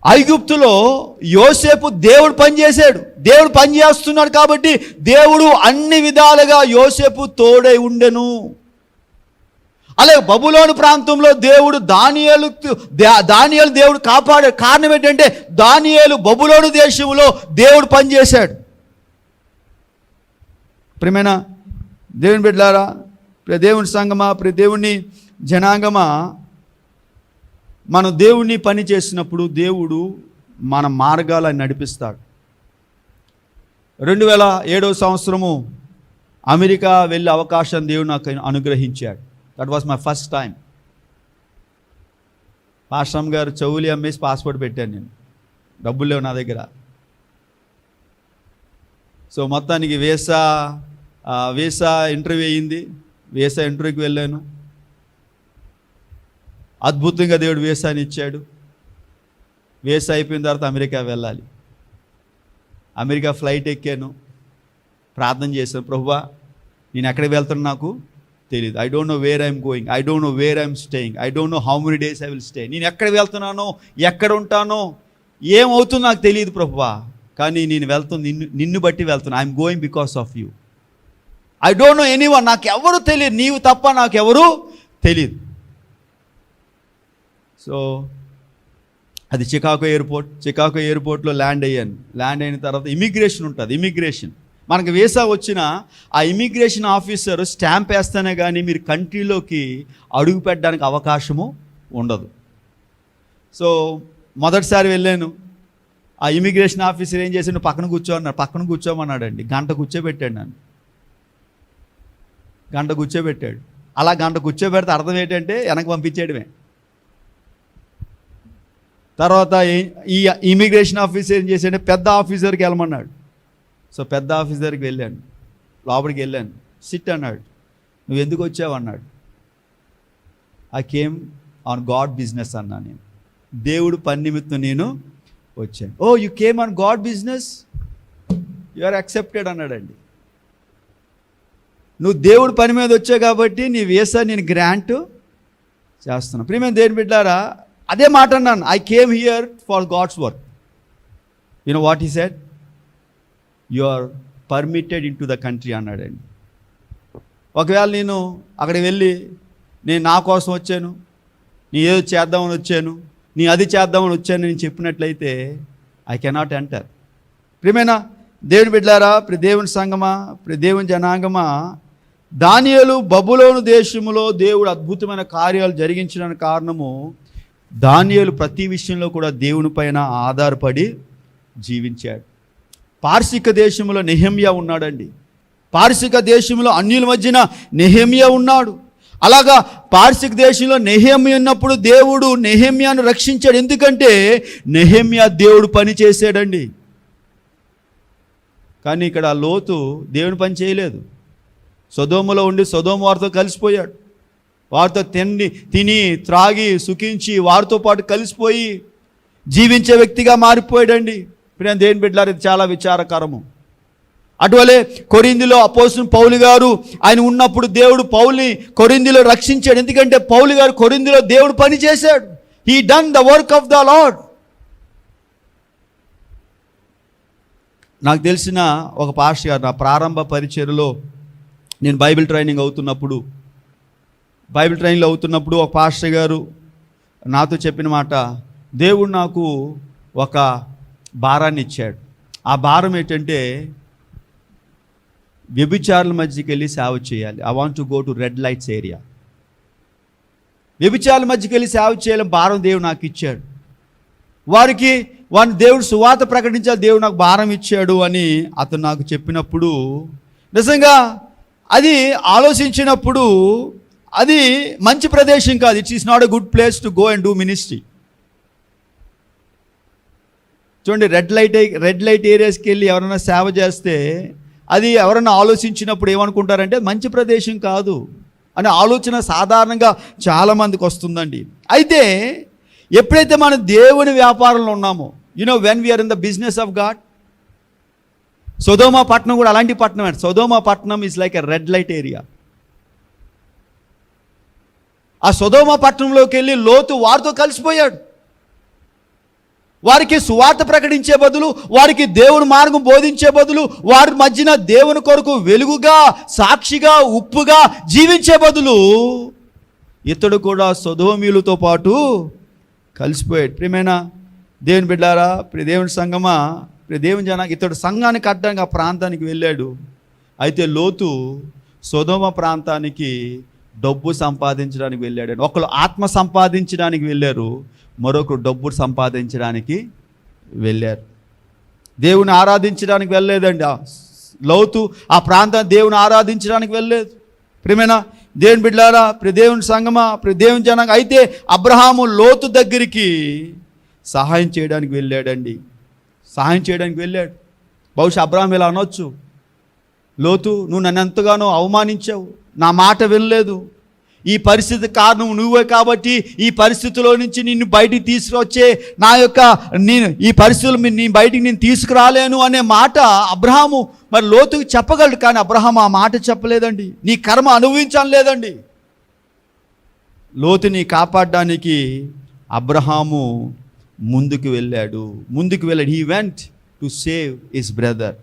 ఐగుప్తులో యోసేపు దేవుడు పనిచేశాడు. దేవుడు పనిచేస్తున్నాడు కాబట్టి దేవుడు అన్ని విధాలుగా యోసేపు తోడై ఉండెను. అలాగే బబులోను ప్రాంతంలో దేవుడు దానియేలు దేవుడు కాపాడాడు. కారణం ఏంటంటే దానియేలు బబులోను దేశంలో దేవుడు పనిచేశాడు. ప్రియమైన దేవుని బిడ్డలారా, దేవుని సంగమా, దేవుని జనాంగమా, మనం దేవుణ్ణి పని చేసినప్పుడు దేవుడు మన మార్గాలను నడిపిస్తాడు. 2007 సంవత్సరము అమెరికా వెళ్ళే అవకాశం దేవుడు నాకు అనుగ్రహించాడు. That was my first time. Pastor గారు చెవులి అమ్మేసి పాస్పోర్ట్ పెట్టాను. నేను డబ్బులు లేవు నా దగ్గర. సో మొత్తానికి వీసా ఇంటర్వ్యూ అయ్యింది. వీసా ఇంటర్వ్యూకి వెళ్ళాను. అద్భుతంగా దేవుడు వీసాని ఇచ్చాడు. వీసా అయిపోయిన తర్వాత అమెరికా వెళ్ళాలి. అమెరికా ఫ్లైట్ ఎక్కాను. ప్రార్థన చేశాను, ప్రభువా నేను ఎక్కడికి వెళ్తాను నాకు తెలియదు. I don't know where I'm going, I don't know where I'm staying, I don't know how many days I will stay. నేను ఎక్కడ వెళ్తున్నానో, ఎక్కడ ఉంటానో, ఏమవుతుందో నాకు తెలియదు ప్రభువా. కానీ నేను వెళ్తుంది నిన్ను బట్టి వెళ్తున్నా. I'm going because of you. I don't know anyone, నాకు ఎవరు తెలియదు, నీవు తప్ప నాకు ఎవరు తెలియదు. సో అది చికాగో ఎయిర్పోర్ట్లో ల్యాండ్ అయ్యాను. ల్యాండ్ అయిన తర్వాత ఇమిగ్రేషన్ ఉంటుంది. ఇమిగ్రేషన్ మనకు వీసా వచ్చిన ఆ ఇమిగ్రేషన్ ఆఫీసర్ స్టాంప్ వేస్తేనే కానీ మీరు కంట్రీలోకి అడుగు పెట్టడానికి అవకాశము ఉండదు. సో మొదటిసారి వెళ్ళాను. ఆ ఇమిగ్రేషన్ ఆఫీసర్ ఏం చేశాడు, పక్కన కూర్చోమన్నాడు. పక్కన కూర్చోమన్నాడండి. గంట కూర్చోబెట్టాడు నన్ను. గంట కూర్చోబెట్టాడు. అలా గంట కూర్చోబెడితే అర్థం ఏంటంటే వెనక్కి పంపించేయడమే. తర్వాత ఈ ఇమిగ్రేషన్ ఆఫీసర్ ఏం చేశాడంటే పెద్ద ఆఫీసర్కి వెళ్ళమన్నాడు. సో పెద్ద ఆఫీసర్కి వెళ్ళాను. లోపలికి వెళ్ళాను. సిట్ అన్నాడు. నువ్వు ఎందుకు వచ్చావు అన్నాడు. I came on God business అన్నా. నేను దేవుడు పని నిమిత్తం నేను వచ్చాను. Oh you came on God business, you are accepted అన్నాడండి. నువ్వు దేవుడు పని మీద వచ్చావు కాబట్టి నీ వీసా నేను గ్రాంట్ చేస్తున్నా. ప్రియమైన దేవుని బిడ్డారా, అదే మాట అన్నాను, I came here for God's work. You know what he said, you are permitted into the country అన్నాడండి. ఒకవేళ నేను అక్కడికి వెళ్ళి నేను నా కోసం వచ్చాను, నీ ఏదో చేద్దామని వచ్చాను, నీ అది చేద్దామని వచ్చాను నేను చెప్పినట్లయితే ఐ కెనాట్ ఎంటర్. ప్రియమైన దేవుని బిడ్డలారా, ప్రియ దేవుని సంగమా, ప్రియ దేవుని జనాంగమా, దానియేలు బబులోను దేశములో దేవుడు అద్భుతమైన కార్యాలు జరిగించడానికి కారణము దానియేలు ప్రతి విషయంలో కూడా దేవుని పైన ఆధారపడి జీవించాడు. పార్శిక దేశంలో నెహెమ్యా ఉన్నాడండి. పార్శిక దేశంలో అన్యుల మధ్యన నెహెమ్యా ఉన్నాడు. అలాగా పార్శిక దేశంలో నెహెమ్యా ఉన్నప్పుడు దేవుడు నెహెమ్యాను రక్షించాడు. ఎందుకంటే నెహెమ్యా దేవుడు పని చేశాడండి. కానీ ఇక్కడ లోతు దేవుని పని చేయలేదు. సొదొమలో ఉండి సొదొమ వారితో కలిసిపోయాడు. వారితో తిని త్రాగి సుఖించి వారితో పాటు కలిసిపోయి జీవించే వ్యక్తిగా మారిపోయాడండి. ఇప్పుడు నేను దేవుని బిడ్డలారా, ఇది చాలా విచారకరము. అటువలే కొరింథీలో అపోస్తలుడు పౌలు గారు ఆయన ఉన్నప్పుడు దేవుడు పౌలుని కొరింథీలో రక్షించాడు. ఎందుకంటే పౌలు గారు కొరింథీలో దేవుడు పని చేశాడు. He done the work of the lord. నాకు తెలిసిన ఒక పాస్టర్ గారు, నా ప్రారంభ పరిచర్యలో నేను బైబిల్ ట్రైనింగ్ అవుతున్నప్పుడు ఒక పాస్టర్ గారు నాతో చెప్పిన మాట, దేవుడు నాకు ఒక భారాన్ని ఇచ్చాడు. ఆ భారం ఏంటంటే వ్యభిచారుల మధ్యకి వెళ్ళి సేవ చేయాలి. I want to go to red lights area. వ్యభిచారుల మధ్యకి వెళ్ళి సేవ చేయాలని భారం దేవుడు నాకు ఇచ్చాడు. వారిని దేవుడు సువార్త ప్రకటించాలి, దేవుడు నాకు భారం ఇచ్చాడు అని అతను నాకు చెప్పినప్పుడు నిజంగా అది ఆలోచించినప్పుడు అది మంచి ప్రదేశం కాదు. It's is not a good place to go and do ministry. చూడండి, రెడ్ లైట్ ఏరియాస్కి వెళ్ళి ఎవరైనా సేవ చేస్తే అది ఎవరైనా ఆలోచించినప్పుడు ఏమనుకుంటారంటే మంచి ప్రదేశం కాదు అనే ఆలోచన సాధారణంగా చాలామందికి వస్తుందండి. అయితే ఎప్పుడైతే మనం దేవుని వ్యాపారంలో ఉన్నామో, when we are in the business of God, సొదొమ పట్టణం కూడా అలాంటి పట్టణం అండి. సొదొమ పట్టణం is like a red light area. ఆ సొదొమ పట్టణంలోకి వెళ్ళి లోతు వారితో కలిసిపోయాడు. వారికి సువార్త ప్రకటించే బదులు, వారికి దేవుని మార్గం బోధించే బదులు, వారి మధ్యన దేవుని కొరకు వెలుగుగా, సాక్షిగా, ఉప్పుగా జీవించే బదులు ఇతడు కూడా సొదొమీయులతో పాటు కలిసిపోయాడు. ప్రియమైన దేవుని బిడ్డారా, ప్రియ దేవుని సంగమా, ప్రియ దేవుని జనానికి, ఇతడు సంఘాన్ని కట్టడానికి ఆ ప్రాంతానికి వెళ్ళాడు. అయితే లోతు సొదొమ ప్రాంతానికి డబ్బు సంపాదించడానికి వెళ్ళాడు. ఒకరు ఆత్మ సంపాదించడానికి వెళ్ళారు, మరొకరు డబ్బు సంపాదించడానికి వెళ్ళారు. దేవుని ఆరాధించడానికి వెళ్ళలేదండి లోతు. ఆ ప్రాంతాన్ని దేవుని ఆరాధించడానికి వెళ్ళలేదు. ప్రియమైన దేవుని బిడ్డలారా, ప్రియ దేవుని సంగమా, ప్రియ దేవుని జనాంగం, అయితే అబ్రహాము లోతు దగ్గరికి సహాయం చేయడానికి వెళ్ళాడండి. సహాయం చేయడానికి వెళ్ళాడు. బహుశా అబ్రహాం ఇలా అనొచ్చు, లోతు నువ్వు నన్ను ఎంతగానో అవమానించావు, నా మాట వినలేదు, ఈ పరిస్థితి కారణం నువ్వే కాబట్టి ఈ పరిస్థితిలో నుంచి నిన్ను బయటికి తీసుకువచ్చే నేను ఈ పరిస్థితులు నీ బయటికి నేను తీసుకురాలేను అనే మాట అబ్రహాము మరి లోతుకి చెప్పగలడు. కానీ అబ్రహాము ఆ మాట చెప్పలేదండి. నీ కర్మ అనుభవించలేదండి. లోతుని కాపాడడానికి అబ్రహాము ముందుకు వెళ్ళాడు. He went to save his brother.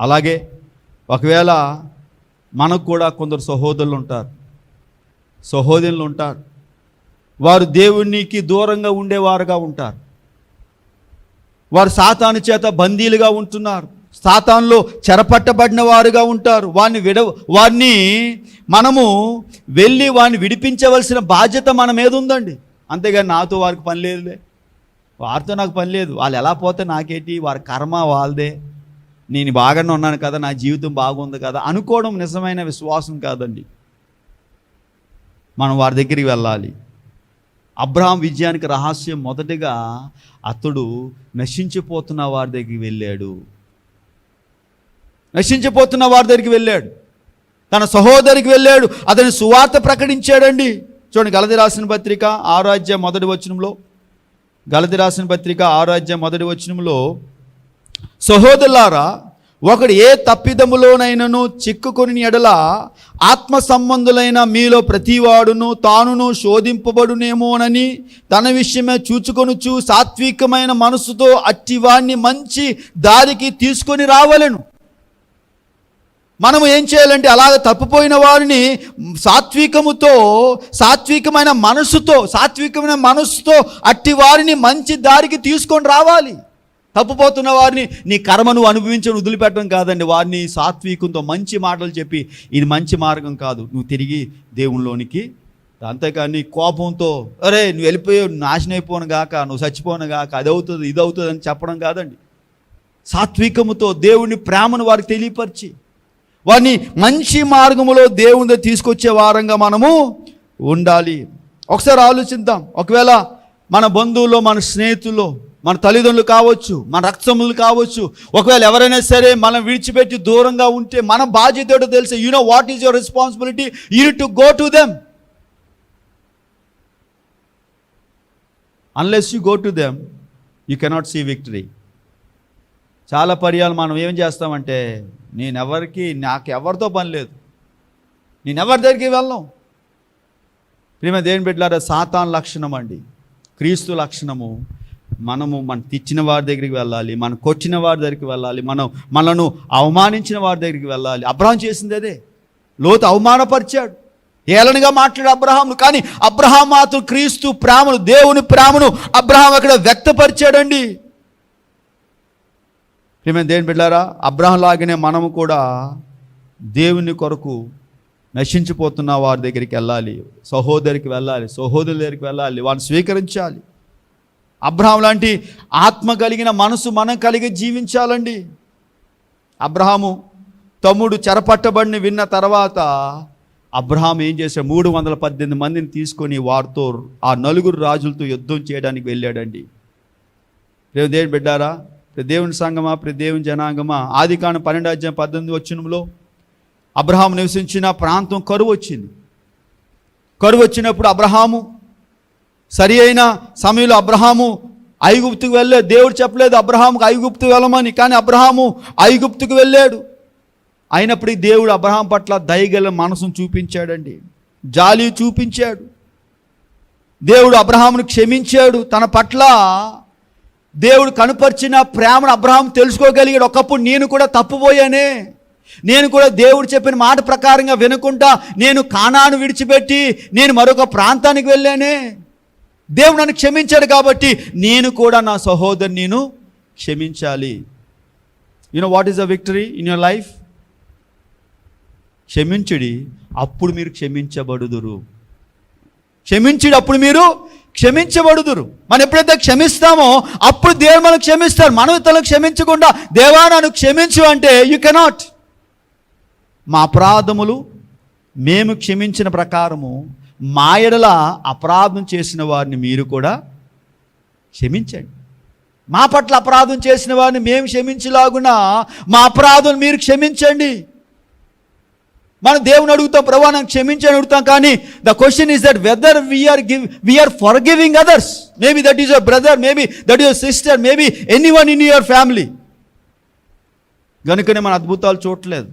అలాగే ఒకవేళ మనకు కూడా కొందరు సహోదరులు ఉంటారు. వారు దేవునికి దూరంగా ఉండేవారుగా ఉంటారు. వారు సాతాను చేత బందీలుగా ఉంటున్నారు. సాతానులో చెరపట్టబడిన వారుగా ఉంటారు. వారిని మనము వెళ్ళి వారిని విడిపించవలసిన బాధ్యత మన మీద ఉందండి. అంతేగాని నాతో వారికి పని లేదులే, వారితో నాకు పని లేదు, వాళ్ళు ఎలా పోతే నాకేంటి, వారి కర్మ వాళ్ళదే, నేను బాగానే ఉన్నాను కదా, నా జీవితం బాగుంది కదా అనుకోవడం నిజమైన విశ్వాసం కాదండి. మనం వారి దగ్గరికి వెళ్ళాలి. అబ్రహాం విజయానికి రహస్యం మొదటిగా అతడు నశించిపోతున్న వారి దగ్గరికి వెళ్ళాడు. తన సహోదరికి వెళ్ళాడు. అతని సువార్త ప్రకటించాడండి. చూడండి, గలతీ రాసిన పత్రిక 6వ అధ్యాయం 1వ వచనంలో, గలతీ రాసిన పత్రిక 6వ అధ్యాయం 1వ వచనంలో, సహోదరులారా, ఒకడు ఏ తప్పిదములోనైనను చిక్కుకొని ఎడల ఆత్మ సంబంధులైన మీలో ప్రతివాడును తానును శోధింపబడునేమోనని తన విషయమే చూచుకొనుచు సాత్వికమైన మనసుతో అట్టివాణ్ణి మంచి దారికి తీసుకొని రావలెను. మనము ఏం చేయాలంటే అలాగ తప్పిపోయిన వారిని సాత్వికమైన మనసుతో అట్టి వారిని మంచి దారికి తీసుకొని రావాలి. తప్పుపోతున్న వారిని నీ కర్మ నువ్వు అనుభవించని వదిలిపెట్టడం కాదండి, వారిని సాత్వికంతో మంచి మాటలు చెప్పి ఇది మంచి మార్గం కాదు, నువ్వు తిరిగి దేవునిలోనికి. అంతేకాని కోపంతో అరే నువ్వు వెళ్ళిపోయావు, నాశనం అయిపోను గాక, నువ్వు చచ్చిపోను గాక, అది అవుతుంది ఇది అవుతుంది అని చెప్పడం కాదండి. సాత్వికముతో దేవుని ప్రేమను వారికి తెలియపరిచి వారిని మంచి మార్గములో దేవుని తీసుకొచ్చే వారంగా మనము ఉండాలి. ఒకసారి ఆలోచిద్దాం. ఒకవేళ మన బంధువుల్లో, మన స్నేహితుల్లో, మన తల్లిదండ్రులు కావచ్చు, మన రక్తములు కావచ్చు, ఒకవేళ ఎవరైనా సరే మనం విడిచిపెట్టి దూరంగా ఉంటే మన బాధ్యత ఏంటో తెలుసు. You know what is your responsibility. You need to go to them. Unless you go to them you cannot see victory. చాలా పర్యాలు మనం ఏం చేస్తామంటే, నాకు ఎవరితో పని లేదు, నేను ఎవరి దగ్గరికి వెళ్ళను. ప్రేమ దేవుని బిడ్డలారా, సాతాను లక్షణం అండి. క్రీస్తు లక్షణము మన తెచ్చిన వారి దగ్గరికి వెళ్ళాలి, మనం కొట్టిన వారి దగ్గరికి వెళ్ళాలి, మనను అవమానించిన వారి దగ్గరికి వెళ్ళాలి. అబ్రహాం చేసింది అదే. లోతు అవమానపరిచాడు, ఏలనగా మాట్లాడు అబ్రహాము, కానీ అబ్రహాం మాత్రం క్రీస్తు ప్రేమను, దేవుని ప్రేమను అబ్రహాం అక్కడ వ్యక్తపరిచాడండి. ప్రేమ దేవుని బిడ్డలారా, అబ్రహాం లాగానే మనము కూడా దేవుని కొరకు నశించిపోతున్న వారి దగ్గరికి వెళ్ళాలి, సహోదరికి వెళ్ళాలి, సహోదరుల దగ్గరికి వెళ్ళాలి, వారిని స్వీకరించాలి. అబ్రహాం లాంటి ఆత్మ కలిగిన మనసు మనం కలిగి జీవించాలండి. అబ్రహాము తమ్ముడు చెరపట్టబడిని విన్న తర్వాత అబ్రహాం ఏం చేశాడు? 318 మందిని తీసుకొని వారితో ఆ 4 రాజులతో యుద్ధం చేయడానికి వెళ్ళాడండి. దేవుని బిడ్డారా, దేవుని సంగమా, దేవుని జనాంగమా, ఆదికాండం 12వ అధ్యాయం 18వ వచనంలో అబ్రహాము నివసించిన ప్రాంతం కరువు వచ్చింది. కరువు వచ్చినప్పుడు అబ్రహాము సరి అయిన సమయంలో అబ్రహాము ఐగుప్తుకు వెళ్ళాడు. దేవుడు చెప్పలేదు అబ్రహాముకు ఐగుప్తుకు వెళ్ళమని, కానీ అబ్రహాము ఐగుప్తుకు వెళ్ళాడు. అయినప్పటికీ దేవుడు అబ్రహాం పట్ల దయగల మనసును చూపించాడండి, జాలి చూపించాడు. దేవుడు అబ్రహామును క్షమించాడు. తన పట్ల దేవుడు కనుపరిచిన ప్రేమను అబ్రహాం తెలుసుకోగలిగాడు. ఒకప్పుడు నేను కూడా తప్పుపోయానే, నేను కూడా దేవుడు చెప్పిన మాట ప్రకారంగా వినకుండా నేను కానాను విడిచిపెట్టి నేను మరొక ప్రాంతానికి వెళ్ళానే, దేవుడు నన్ను క్షమించాడు, కాబట్టి నేను కూడా నా సహోదరుని నేను క్షమించాలి. You know what is the victory in your life? క్షమించుడి, అప్పుడు మీరు క్షమించబడుదురు. క్షమించుడి, అప్పుడు మీరు క్షమించబడుదురు. మనం ఎప్పుడైతే క్షమిస్తామో అప్పుడు దేవుడు మనం క్షమిస్తారు. మనం ఇతరులను క్షమించకుండా దేవా నన్ను క్షమించు అంటే యు కెనాట్. మా అపరాధములు మేము క్షమించిన ప్రకారము మా ఎడల అపరాధం చేసిన వారిని మీరు కూడా క్షమించండి. మా పట్ల అపరాధం చేసిన వారిని మేము క్షమించలాగున మా అపరాధం మీరు క్షమించండి. మనం దేవుని అడుగుతాం, ప్రభువా నన్ను క్షమించని అడుగుతాం, కానీ the question is that whether we're forgiving others. Maybe that is your brother, maybe that your sister, maybe anyone in your family. కనుకనే మన అద్భుతాలు చూడలేదు,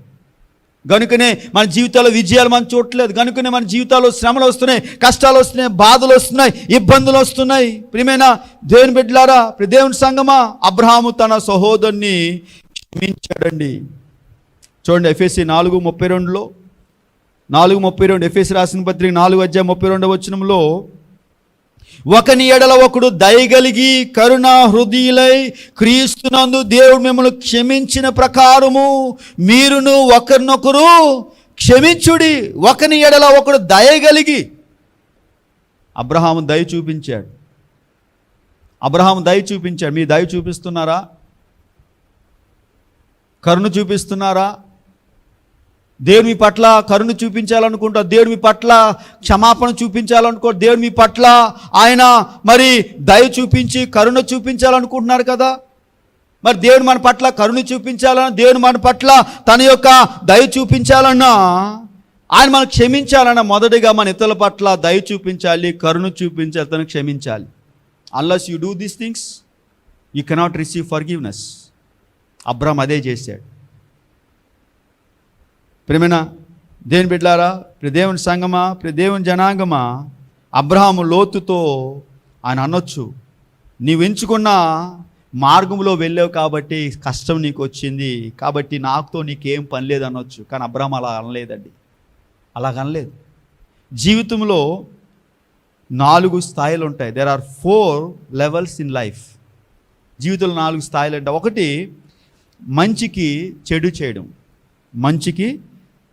కనుకనే మన జీవితాల్లో విజయాలు మనం చూడలేదు, కనుకనే మన జీవితాల్లో శ్రమలు వస్తున్నాయి, కష్టాలు వస్తున్నాయి, బాధలు వస్తున్నాయి, ఇబ్బందులు వస్తున్నాయి. ప్రియమైన దేవుని బిడ్డలారా, దేవుని సంగమా, అబ్రహాము తన సహోదరుని క్షమించాడండి. చూడండి, ఎఫెసీ 4:32 4:32 ఎఫెసీ రాసిన పత్రిక 4వ అధ్యాయం 32వ వచనంలో, ఒకని ఎడల ఒకడు దయగలిగి కరుణ హృదయులై క్రీస్తునందు దేవుడు మిమ్మల్ని క్షమించిన ప్రకారము మీరును ఒకరినొకరు క్షమించుడి. ఒకని ఎడల ఒకడు దయగలిగి. అబ్రహాము దయ చూపించాడు. మీరు దయ చూపిస్తున్నారా? కరుణ చూపిస్తున్నారా? దేవుని పట్ల కరుణ చూపించాలనుకుంటా, దేవుని పట్ల క్షమాపణ చూపించాలనుకో, దేవుని పట్ల ఆయన మరి దయ చూపించి కరుణ చూపించాలనుకుంటున్నారు కదా. మరి దేవుని మన పట్ల కరుణ చూపించాలన్నా, దేవుని మన పట్ల తన యొక్క దయ చూపించాలన్నా ఆయన మనం క్షమించాలన్న మొదటిగా మన ఇతరుల పట్ల దయ చూపించాలి, కరుణ చూపించి అతను క్షమించాలి. Unless you do these things you cannot receive forgiveness. Abraham అదే చేశాడు. ప్రియమైన దేవుని బిడ్డలారా, దేవుని సంగమా, దేవుని జనాంగమా, అబ్రహాము లోతుతో ఆయన అనొచ్చు, నీవు ఎంచుకున్న మార్గంలో వెళ్ళావు కాబట్టి కష్టం నీకు వచ్చింది, కాబట్టి నాకుతో నీకేం పని లేదు అనొచ్చు. కానీ అబ్రహాం అలా అనలేదండి, అలాగనలేదు. జీవితంలో 4 స్థాయిలు ఉంటాయి. There are 4 levels in life. జీవితంలో 4 స్థాయిలు ఉంటాయి. ఒకటి మంచికి చెడు చేయడం, మంచికి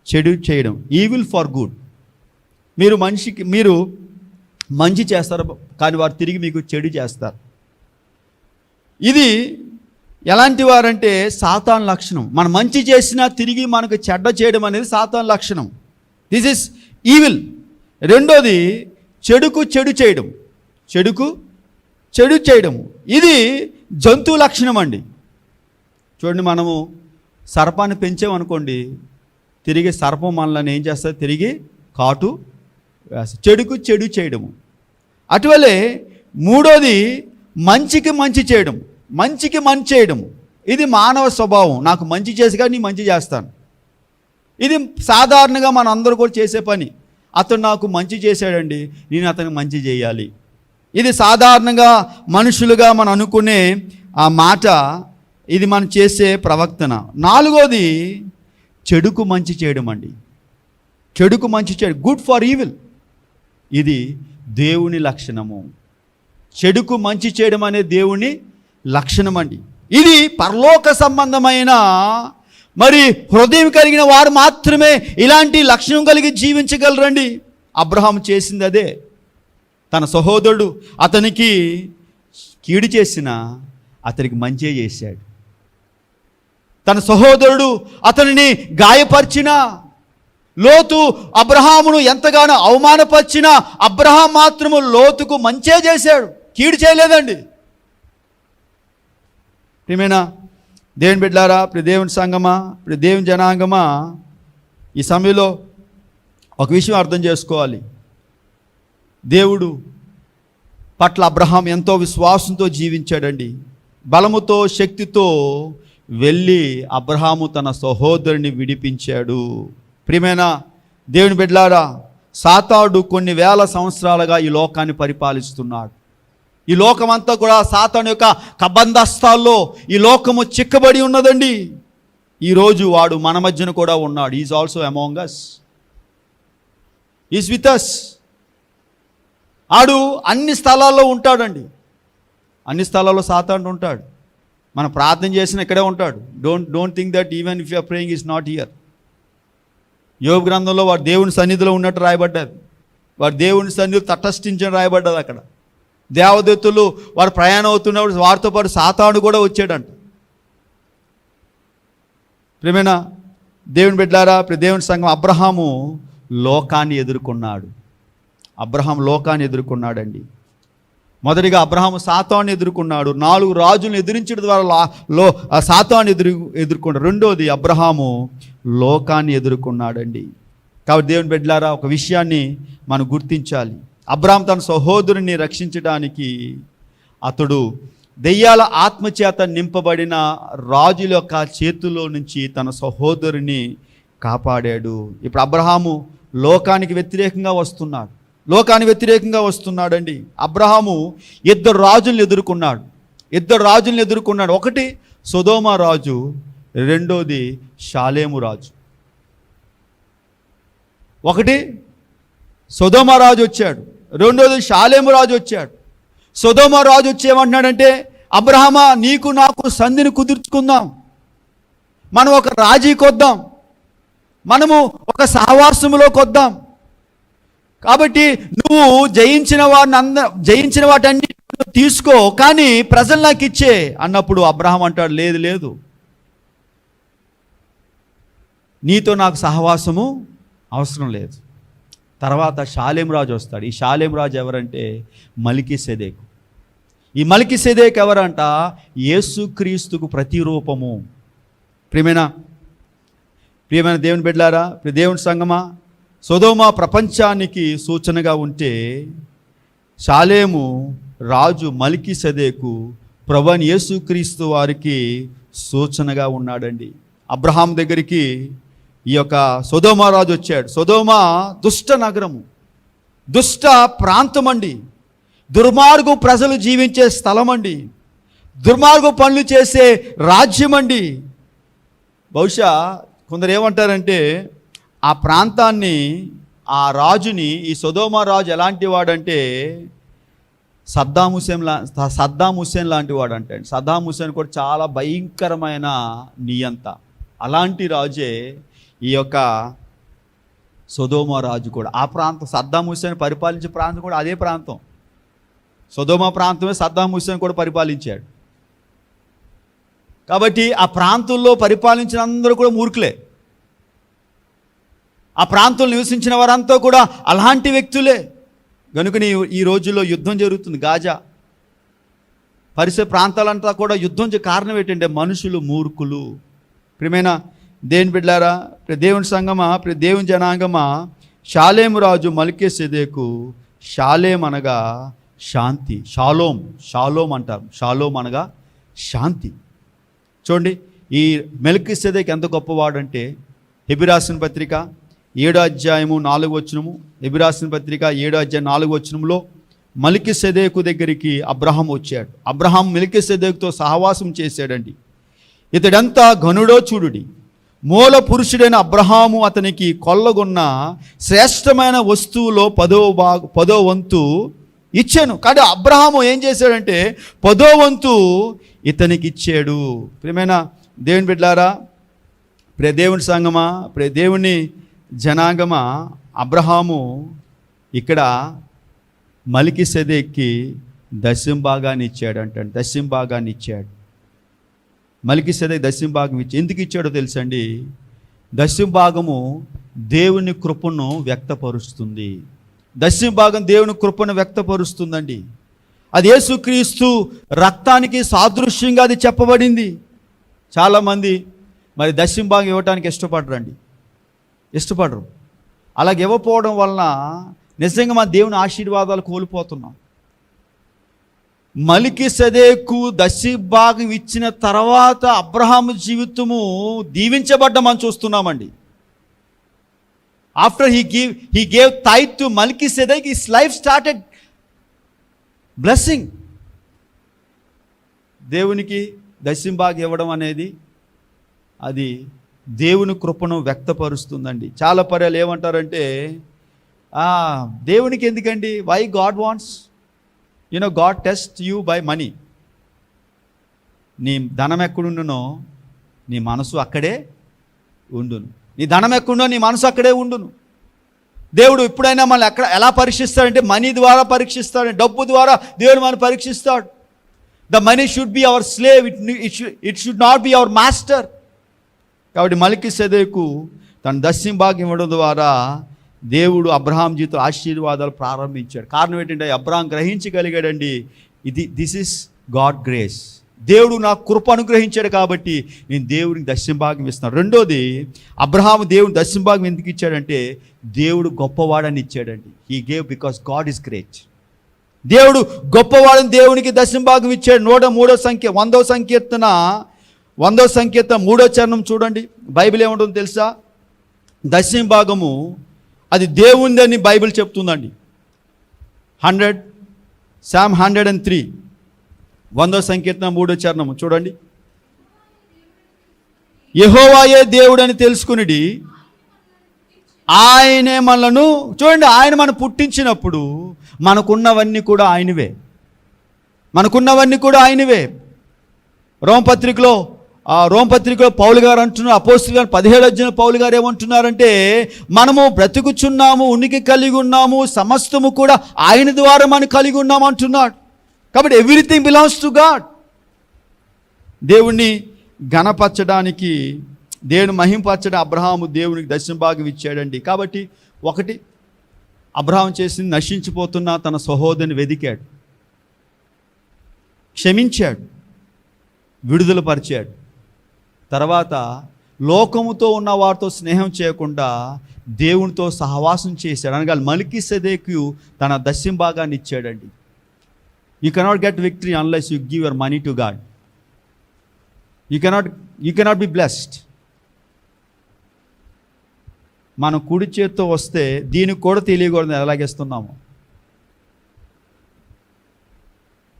చెడు చేయడం, ఈవిల్ ఫర్ గుడ్. మీరు మంచి చేస్తారు కానీ వారు తిరిగి మీకు చెడు చేస్తారు. ఇది ఎలాంటి వారంటే సాతాను లక్షణం. మనం మంచి చేసినా తిరిగి మనకు చెడ్డ చేయడం అనేది సాతాను లక్షణం. This is evil. రెండోది చెడుకు చెడు చేయడం, చెడుకు చెడు చేయడం. ఇది జంతు లక్షణం అండి. చూడండి, మనము సర్పాన్ని పెంచామనుకోండి, తిరిగి సర్పం మనల్ని ఏం చేస్తుంది? తిరిగి కాటు వేస్తుంది. చెడుకు చెడు చేయడము. అటువలే మూడోది మంచికి మంచి చేయడం, మంచికి మంచి చేయడము. ఇది మానవ స్వభావం. నాకు మంచి చేసి కానీ మంచి చేస్తాను. ఇది సాధారణంగా మన అందరూ కూడా చేసే పని. అతను నాకు మంచి చేశాడండి, నేను అతనికి మంచి చేయాలి. ఇది సాధారణంగా మనుషులుగా మనం అనుకునే ఆ మాట. ఇది మనం చేసే ప్రవర్తన. నాలుగోది చెడుకు మంచి చేయడం అండి. చెడుకు మంచి చేయడం, గుడ్ ఫర్ ఈవిల్. ఇది దేవుని లక్షణము. చెడుకు మంచి చేయడం అనే దేవుని లక్షణం అండి. ఇది పరలోక సంబంధమైన మరి హృదయం కలిగిన వారు మాత్రమే ఇలాంటి లక్షణం కలిగి జీవించగలరండి. అబ్రహాం చేసింది అదే. తన సహోదరుడు అతనికి కీడు చేసినా అతనికి మంచి చేశాడు. తన సహోదరుడు అతనిని గాయపరిచినా, లోతు అబ్రహామును ఎంతగానో అవమానపరిచినా అబ్రహాం మాత్రము లోతుకు మంచే చేశాడు, కీడు చేయలేదండి. ప్రియమైన దేవుని బిడ్డలారా, దేవుని సంగమా, దేవుని జనాంగమా, ఈ సమయంలో ఒక విషయం అర్థం చేసుకోవాలి. దేవుడు పట్ల అబ్రహాం ఎంతో విశ్వాసంతో జీవించాడండి. బలముతో శక్తితో వెళ్ళి అబ్రహాము తన సహోదరుని విడిపించాడు. ప్రియమైన దేవుని బిడ్డలారా, సాతానుడు కొన్ని వేల సంవత్సరాలుగా ఈ లోకాన్ని పరిపాలిస్తున్నాడు. ఈ లోకమంతా కూడా సాతాను యొక్క కబంధస్తాల్లో ఈ లోకము చిక్కబడి ఉన్నదండి. ఈరోజు వాడు మన మధ్యన కూడా ఉన్నాడు. Is also among us, is with us. ఆడు అన్ని స్థలాల్లో ఉంటాడండి. అన్ని స్థలాల్లో సాతాను ఉంటాడు. మనం ప్రార్థన చేసిన ఇక్కడే ఉంటాడు. Don't think that even if you're praying is not here. యోబు గ్రంథంలో వాడు దేవుని సన్నిధిలో ఉన్నట్టు రాయబడ్డది. వాడు దేవుని సన్నిధిలో తటస్థించని రాయబడ్డది. అక్కడ దేవదూతలు వారు ప్రయాణం అవుతున్నప్పుడు వారితో పాటు సాతాను కూడా వచ్చాడంట. ప్రియమైన దేవుని బిడ్డలారా, దేవుని సంఘం, అబ్రహాము లోకాన్ని ఎదుర్కొన్నాడు. అబ్రహాం లోకాన్ని ఎదుర్కొన్నాడండి. మొదటిగా అబ్రహాము సాతాను ఎదుర్కొన్నాడు. 4 రాజులను ఎదిరించడం ద్వారా సాతాను ఎదుర్కొన్నాడు. రెండోది అబ్రహాము లోకాన్ని ఎదుర్కొన్నాడండి. కాబట్టి దేవుని బిడ్డలారా, ఒక విషయాన్ని మనం గుర్తించాలి. అబ్రహాం తన సహోదరుని రక్షించడానికి అతడు దెయ్యాల ఆత్మచేత నింపబడిన రాజుల యొక్క చేతుల్లో నుంచి తన సహోదరుని కాపాడాడు. ఇప్పుడు అబ్రహాము లోకానికి వ్యతిరేకంగా వస్తున్నాడు. లోకానికి వ్యతిరేకంగా వస్తున్నాడండి. అబ్రహాము 2 రాజులను ఎదుర్కొన్నాడు. ఒకటి సొదొమ రాజు, రెండోది షాలేము రాజు. ఒకటి సొదొమ రాజు వచ్చాడు, రెండోది షాలేము రాజు వచ్చాడు. సొదొమ రాజు వచ్చి ఏమంటున్నాడంటే, అబ్రహామా, నీకు నాకు సంధిని కుదుర్చుకుందాం, మనం ఒక రాజీకి వద్దాం, మనము ఒక సహవాసములోకి వద్దాం. కాబట్టి నువ్వు జయించిన వాటన్ని తీసుకో, కానీ ప్రజలు నాకు ఇచ్చే అన్నప్పుడు అబ్రహాం అంటాడు, లేదు లేదు, నీతో నాకు సహవాసము అవసరం లేదు. తర్వాత షాలేం రాజు వస్తాడు. ఈ షాలేం రాజు ఎవరంటే మల్కీసెదెకు. ఈ మల్కీసెదెకు ఎవరంట? యేసుక్రీస్తుకు ప్రతిరూపము. ప్రియమైన దేవుని బిడ్డలారా, దేవుని సంగమా, సొదొమ ప్రపంచానికి సూచనగా ఉంటే షాలేము రాజు మల్కీసెదెకు ప్రభువైన యేసుక్రీస్తు వారికి సూచనగా ఉన్నాడండి. అబ్రహాం దగ్గరికి ఈ యొక్క సొదొమ రాజు వచ్చాడు. సొదొమ దుష్ట నగరము, దుష్ట ప్రాంతం అండి, దుర్మార్గు ప్రజలు జీవించే స్థలం అండి, దుర్మార్గు పనులు చేసే రాజ్యం అండి. బహుశా కొందరు ఏమంటారంటే ఆ ప్రాంతాన్ని, ఆ రాజుని, ఈ సొదొమ రాజు ఎలాంటి వాడంటే సద్దాం హుస్సేన్ లాంటి వాడు అంటే. సద్దాం హుస్సేన్ కూడా చాలా భయంకరమైన నియంత. అలాంటి రాజే ఈ యొక్క సొదొమ రాజు కూడా. ఆ ప్రాంతం సద్దాం హుస్సేన్ పరిపాలించే ప్రాంతం కూడా అదే ప్రాంతం. సొదొమ ప్రాంతమే సద్దాం హుస్సేన్ కూడా పరిపాలించాడు. కాబట్టి ఆ ప్రాంతంలో పరిపాలించిన అందరూ కూడా మూర్ఖులే. ఆ ప్రాంతంలో నివసించిన వారంతా కూడా అలాంటి వ్యక్తులే. కనుకని ఈ రోజుల్లో యుద్ధం జరుగుతుంది. గాజా పరిసర ప్రాంతాలంతా కూడా యుద్ధం కారణం ఏంటంటే మనుషులు మూర్ఖులు. ప్రియమైన దేవుని బిడ్డలారా, దేవుని సంగమా, దేవుని జనాంగమా, షాలేము రాజు మల్కీసెదెకు, షాలేం అనగా శాంతి, షాలోం అంటారు. షాలోం అనగా శాంతి. చూడండి, ఈ మల్కీసెదెకు ఎంత గొప్పవాడంటే హెబ్రీ రాసిన పత్రిక 7వ అధ్యాయము 4వ వచనము, హెబ్రీ రాసిన పత్రిక 7వ అధ్యాయం 4వ వచనంలో మల్కీసెదెకు దగ్గరికి అబ్రహాం వచ్చాడు. అబ్రహాం మల్కీసెదెకుతో సహవాసం చేశాడండి. ఇతడంతా ఘనుడో చూడుడి, మూల పురుషుడైన అబ్రహాము అతనికి కొల్లగొన్న శ్రేష్టమైన వస్తువులో 10వ వంతు ఇచ్చాను. కానీ అబ్రహాము ఏం చేశాడంటే 10వ వంతు ఇతనికి ఇచ్చాడు. ప్రియమైన దేవుని బిడ్డలారా, దేవుని సంగమా, దేవుని జనాంగమా, అబ్రహాము ఇక్కడ మల్కీసెదెక్కి దశంభాగాన్ని ఇచ్చాడు అంటాడు. దశంభాగాన్ని ఇచ్చాడు. మల్కీసెదెకు దశంభాగం ఇచ్చి ఎందుకు ఇచ్చాడో తెలుసండి? దశంభాగము దేవుని కృపను వ్యక్తపరుస్తుంది. దశంభాగం దేవుని కృపను వ్యక్తపరుస్తుందండి. అది యేసుక్రీస్తు రక్తానికి సాదృశ్యంగా అది చెప్పబడింది. చాలామంది మరి దశంభాగం ఇవ్వటానికి ఇష్టపడరు. అలాగే ఇవ్వకపోవడం వలన నిజంగా మన దేవుని ఆశీర్వాదాలు కోల్పోతున్నాం. మల్కీసెదెకు దశంభాగం ఇచ్చిన తర్వాత అబ్రహాము జీవితము దీవించబడ్డం చూస్తున్నామండి. After he gave tithe to Melchizedek, his life started blessing. దేవునికి దశంభాగం ఇవ్వడం అనేది అది దేవుని కృపను వ్యక్తపరుస్తుందండి. చాలా పర్యాలు ఏమంటారంటే దేవునికి ఎందుకండి, why God wants, God test you by money. నీ ధనం ఎక్కడుండునో నీ మనసు అక్కడే ఉండును. నీ ధనం ఎక్కడుండో నీ మనసు అక్కడే ఉండును. దేవుడు ఎప్పుడైనా మనల్ని ఎలా పరీక్షిస్తాడంటే మనీ ద్వారా పరీక్షిస్తాడు, డబ్బు ద్వారా దేవుడు మనల్ని పరీక్షిస్తాడు. The money should be our slave, it should not be our master. కాబట్టి మల్కీసెదెకు తన దశంభాగం ఇవ్వడం ద్వారా దేవుడు అబ్రహాం జీవితంలో ఆశీర్వాదాలు ప్రారంభించాడు. కారణం ఏంటంటే అబ్రహాం గ్రహించగలిగాడండి, దిస్ ఇస్ గాడ్ గ్రేస్. దేవుడు నాకు కృప అనుగ్రహించాడు కాబట్టి నేను దేవుడికి దశంభాగం ఇస్తున్నాను. రెండోది, అబ్రహాము దేవుని దశంభాగం ఎందుకు ఇచ్చాడంటే దేవుడు గొప్పవాడని ఇచ్చాడండి. He gave because God is great. దేవుడు గొప్పవాడని దేవునికి దశంభాగం ఇచ్చాడు. 103వ సంఖ్య 100వ సంకీర్తన 3వ చరణం చూడండి. బైబిల్ ఏముంటుందో తెలుసా? దశంభాగము అది దేవుందని బైబిల్ చెప్తుందండి. 103 100వ సంకీర్తన 3వ చరణము చూడండి. యెహోవాయే దేవుడని తెలుసుకునిడి, ఆయనే మనలను, చూడండి, ఆయన మనం పుట్టించినప్పుడు మనకున్నవన్నీ కూడా ఆయనవే. రోమపత్రికలో పౌలు గారు అంటున్నారు, అపోస్తలుల 17వ అధ్యాయం పౌలు గారు ఏమంటున్నారంటే మనము బ్రతుకుచున్నాము, ఉనికి కలిగి ఉన్నాము, సమస్తము కూడా ఆయన ద్వారా మనం కలిగి ఉన్నాము అంటున్నాడు. కాబట్టి ఎవ్రీథింగ్ బిలాంగ్స్ టు గాడ్. దేవుణ్ణి ఘనపరచడానికి, దేవుని మహింపరచడం అబ్రహాము దేవునికి దశంభాగం ఇచ్చాడండి. కాబట్టి ఒకటి, అబ్రహాం చేసింది నశించిపోతున్న తన సహోదరుని వెదికాడు, క్షమించాడు, విడుదల పరిచాడు. తర్వాత లోకముతో ఉన్న వారితో స్నేహం చేయకుండా దేవునితో సహవాసం చేశాడు. అనగా మెల్కీసెదెకు తన దశమ భాగాన్ని ఇచ్చాడండి. You cannot get victory unless you give your money to God. You cannot be blessed. మనం కుడి చేత్తో వస్తే దీనికి కూడా తెలియకూడదు ఎలాగేస్తున్నాము.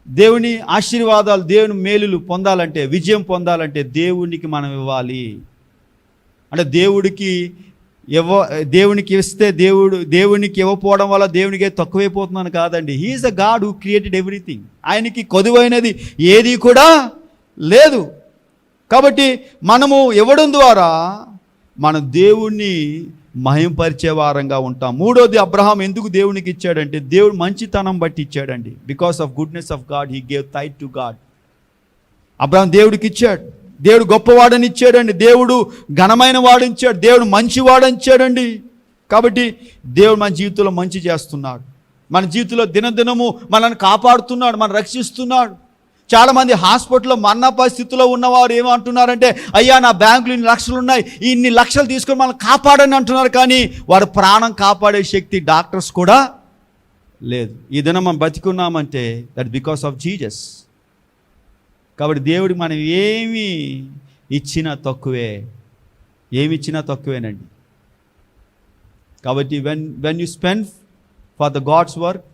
దేవుని ఆశీర్వాదాలు, దేవుని మేలులు పొందాలంటే, విజయం పొందాలంటే దేవునికి మనం ఇవ్వాలి. అంటే దేవునికి ఇస్తే దేవునికి ఇవ్వకపోవడం వల్ల దేవునికి తక్కువైపోతున్నాను కాదండి. He is a God who created everything. ఆయనకి కొదువైనది ఏది కూడా లేదు. కాబట్టి మనము ఇవ్వడం ద్వారా మన దేవుణ్ణి మహింపరిచే వారంగా ఉంటాం. మూడోది, అబ్రహాం ఎందుకు దేవునికి ఇచ్చాడంటే దేవుడు మంచితనం బట్టి ఇచ్చాడండి. Because of goodness of God he gave tight to God. Abraham దేవుడికి ఇచ్చాడు. దేవుడు గొప్పవాడని ఇచ్చాడండి. దేవుడు ఘనమైన వాడు ఇచ్చాడు. దేవుడు మంచివాడని ఇచ్చాడండి. కాబట్టి దేవుడు మన జీవితంలో మంచి చేస్తున్నాడు. మన జీవితంలో దినదినము మనల్ని కాపాడుతున్నాడు, మనం రక్షిస్తున్నాడు. చాలామంది హాస్పిటల్లో మరణ పరిస్థితిలో ఉన్నవారు ఏమంటున్నారంటే, అయ్యా నా బ్యాంకులో ఇన్ని లక్షలు ఉన్నాయి, ఇన్ని లక్షలు తీసుకొని మనల్ని కాపాడని అంటున్నారు. కానీ వాడు ప్రాణం కాపాడే శక్తి డాక్టర్స్ కూడా లేదు. ఈ దినం మనం బతికున్నామంటే దట్ బికాస్ ఆఫ్ జీసస్. కాబట్టి దేవుడికి మనం ఏమి ఇచ్చినా తక్కువేనండి. కాబట్టి when you spend for the God's work,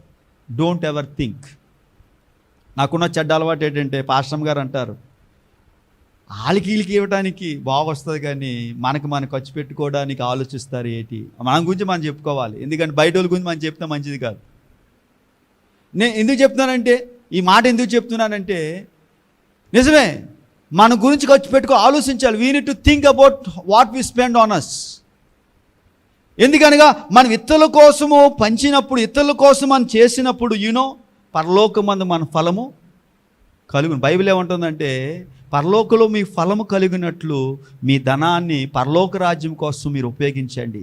don't ever think. నాకున్న చెడ్డ అలవాటు ఏంటంటే, పాస్టర్ గారు అంటారు, వాళ్ళకి ఇవ్వడానికి బాగొస్తుంది కానీ మనం ఖర్చు పెట్టుకోవడానికి ఆలోచిస్తారు ఏంటి. మన గురించి మనం చెప్పుకోవాలి, ఎందుకంటే బయట వాళ్ళ గురించి మనం చెప్తే మంచిది కాదు. నేను ఎందుకు చెప్తున్నానంటే, ఈ మాట ఎందుకు చెప్తున్నానంటే, నిజమే, మన గురించి ఖర్చు ఆలోచించాలి. We need to think about what we spend on us. ఎందుకనగా మనం ఇతరుల కోసము పంచినప్పుడు, ఇతరుల కోసం మనం చేసినప్పుడు పరలోకమందు మన ఫలము కలుగును. బైబిల్ ఏమంటుందంటే, పరలోకంలో మీ ఫలము కలిగినట్లు మీ ధనాన్ని పరలోక రాజ్యం కోసం మీరు ఉపయోగించండి.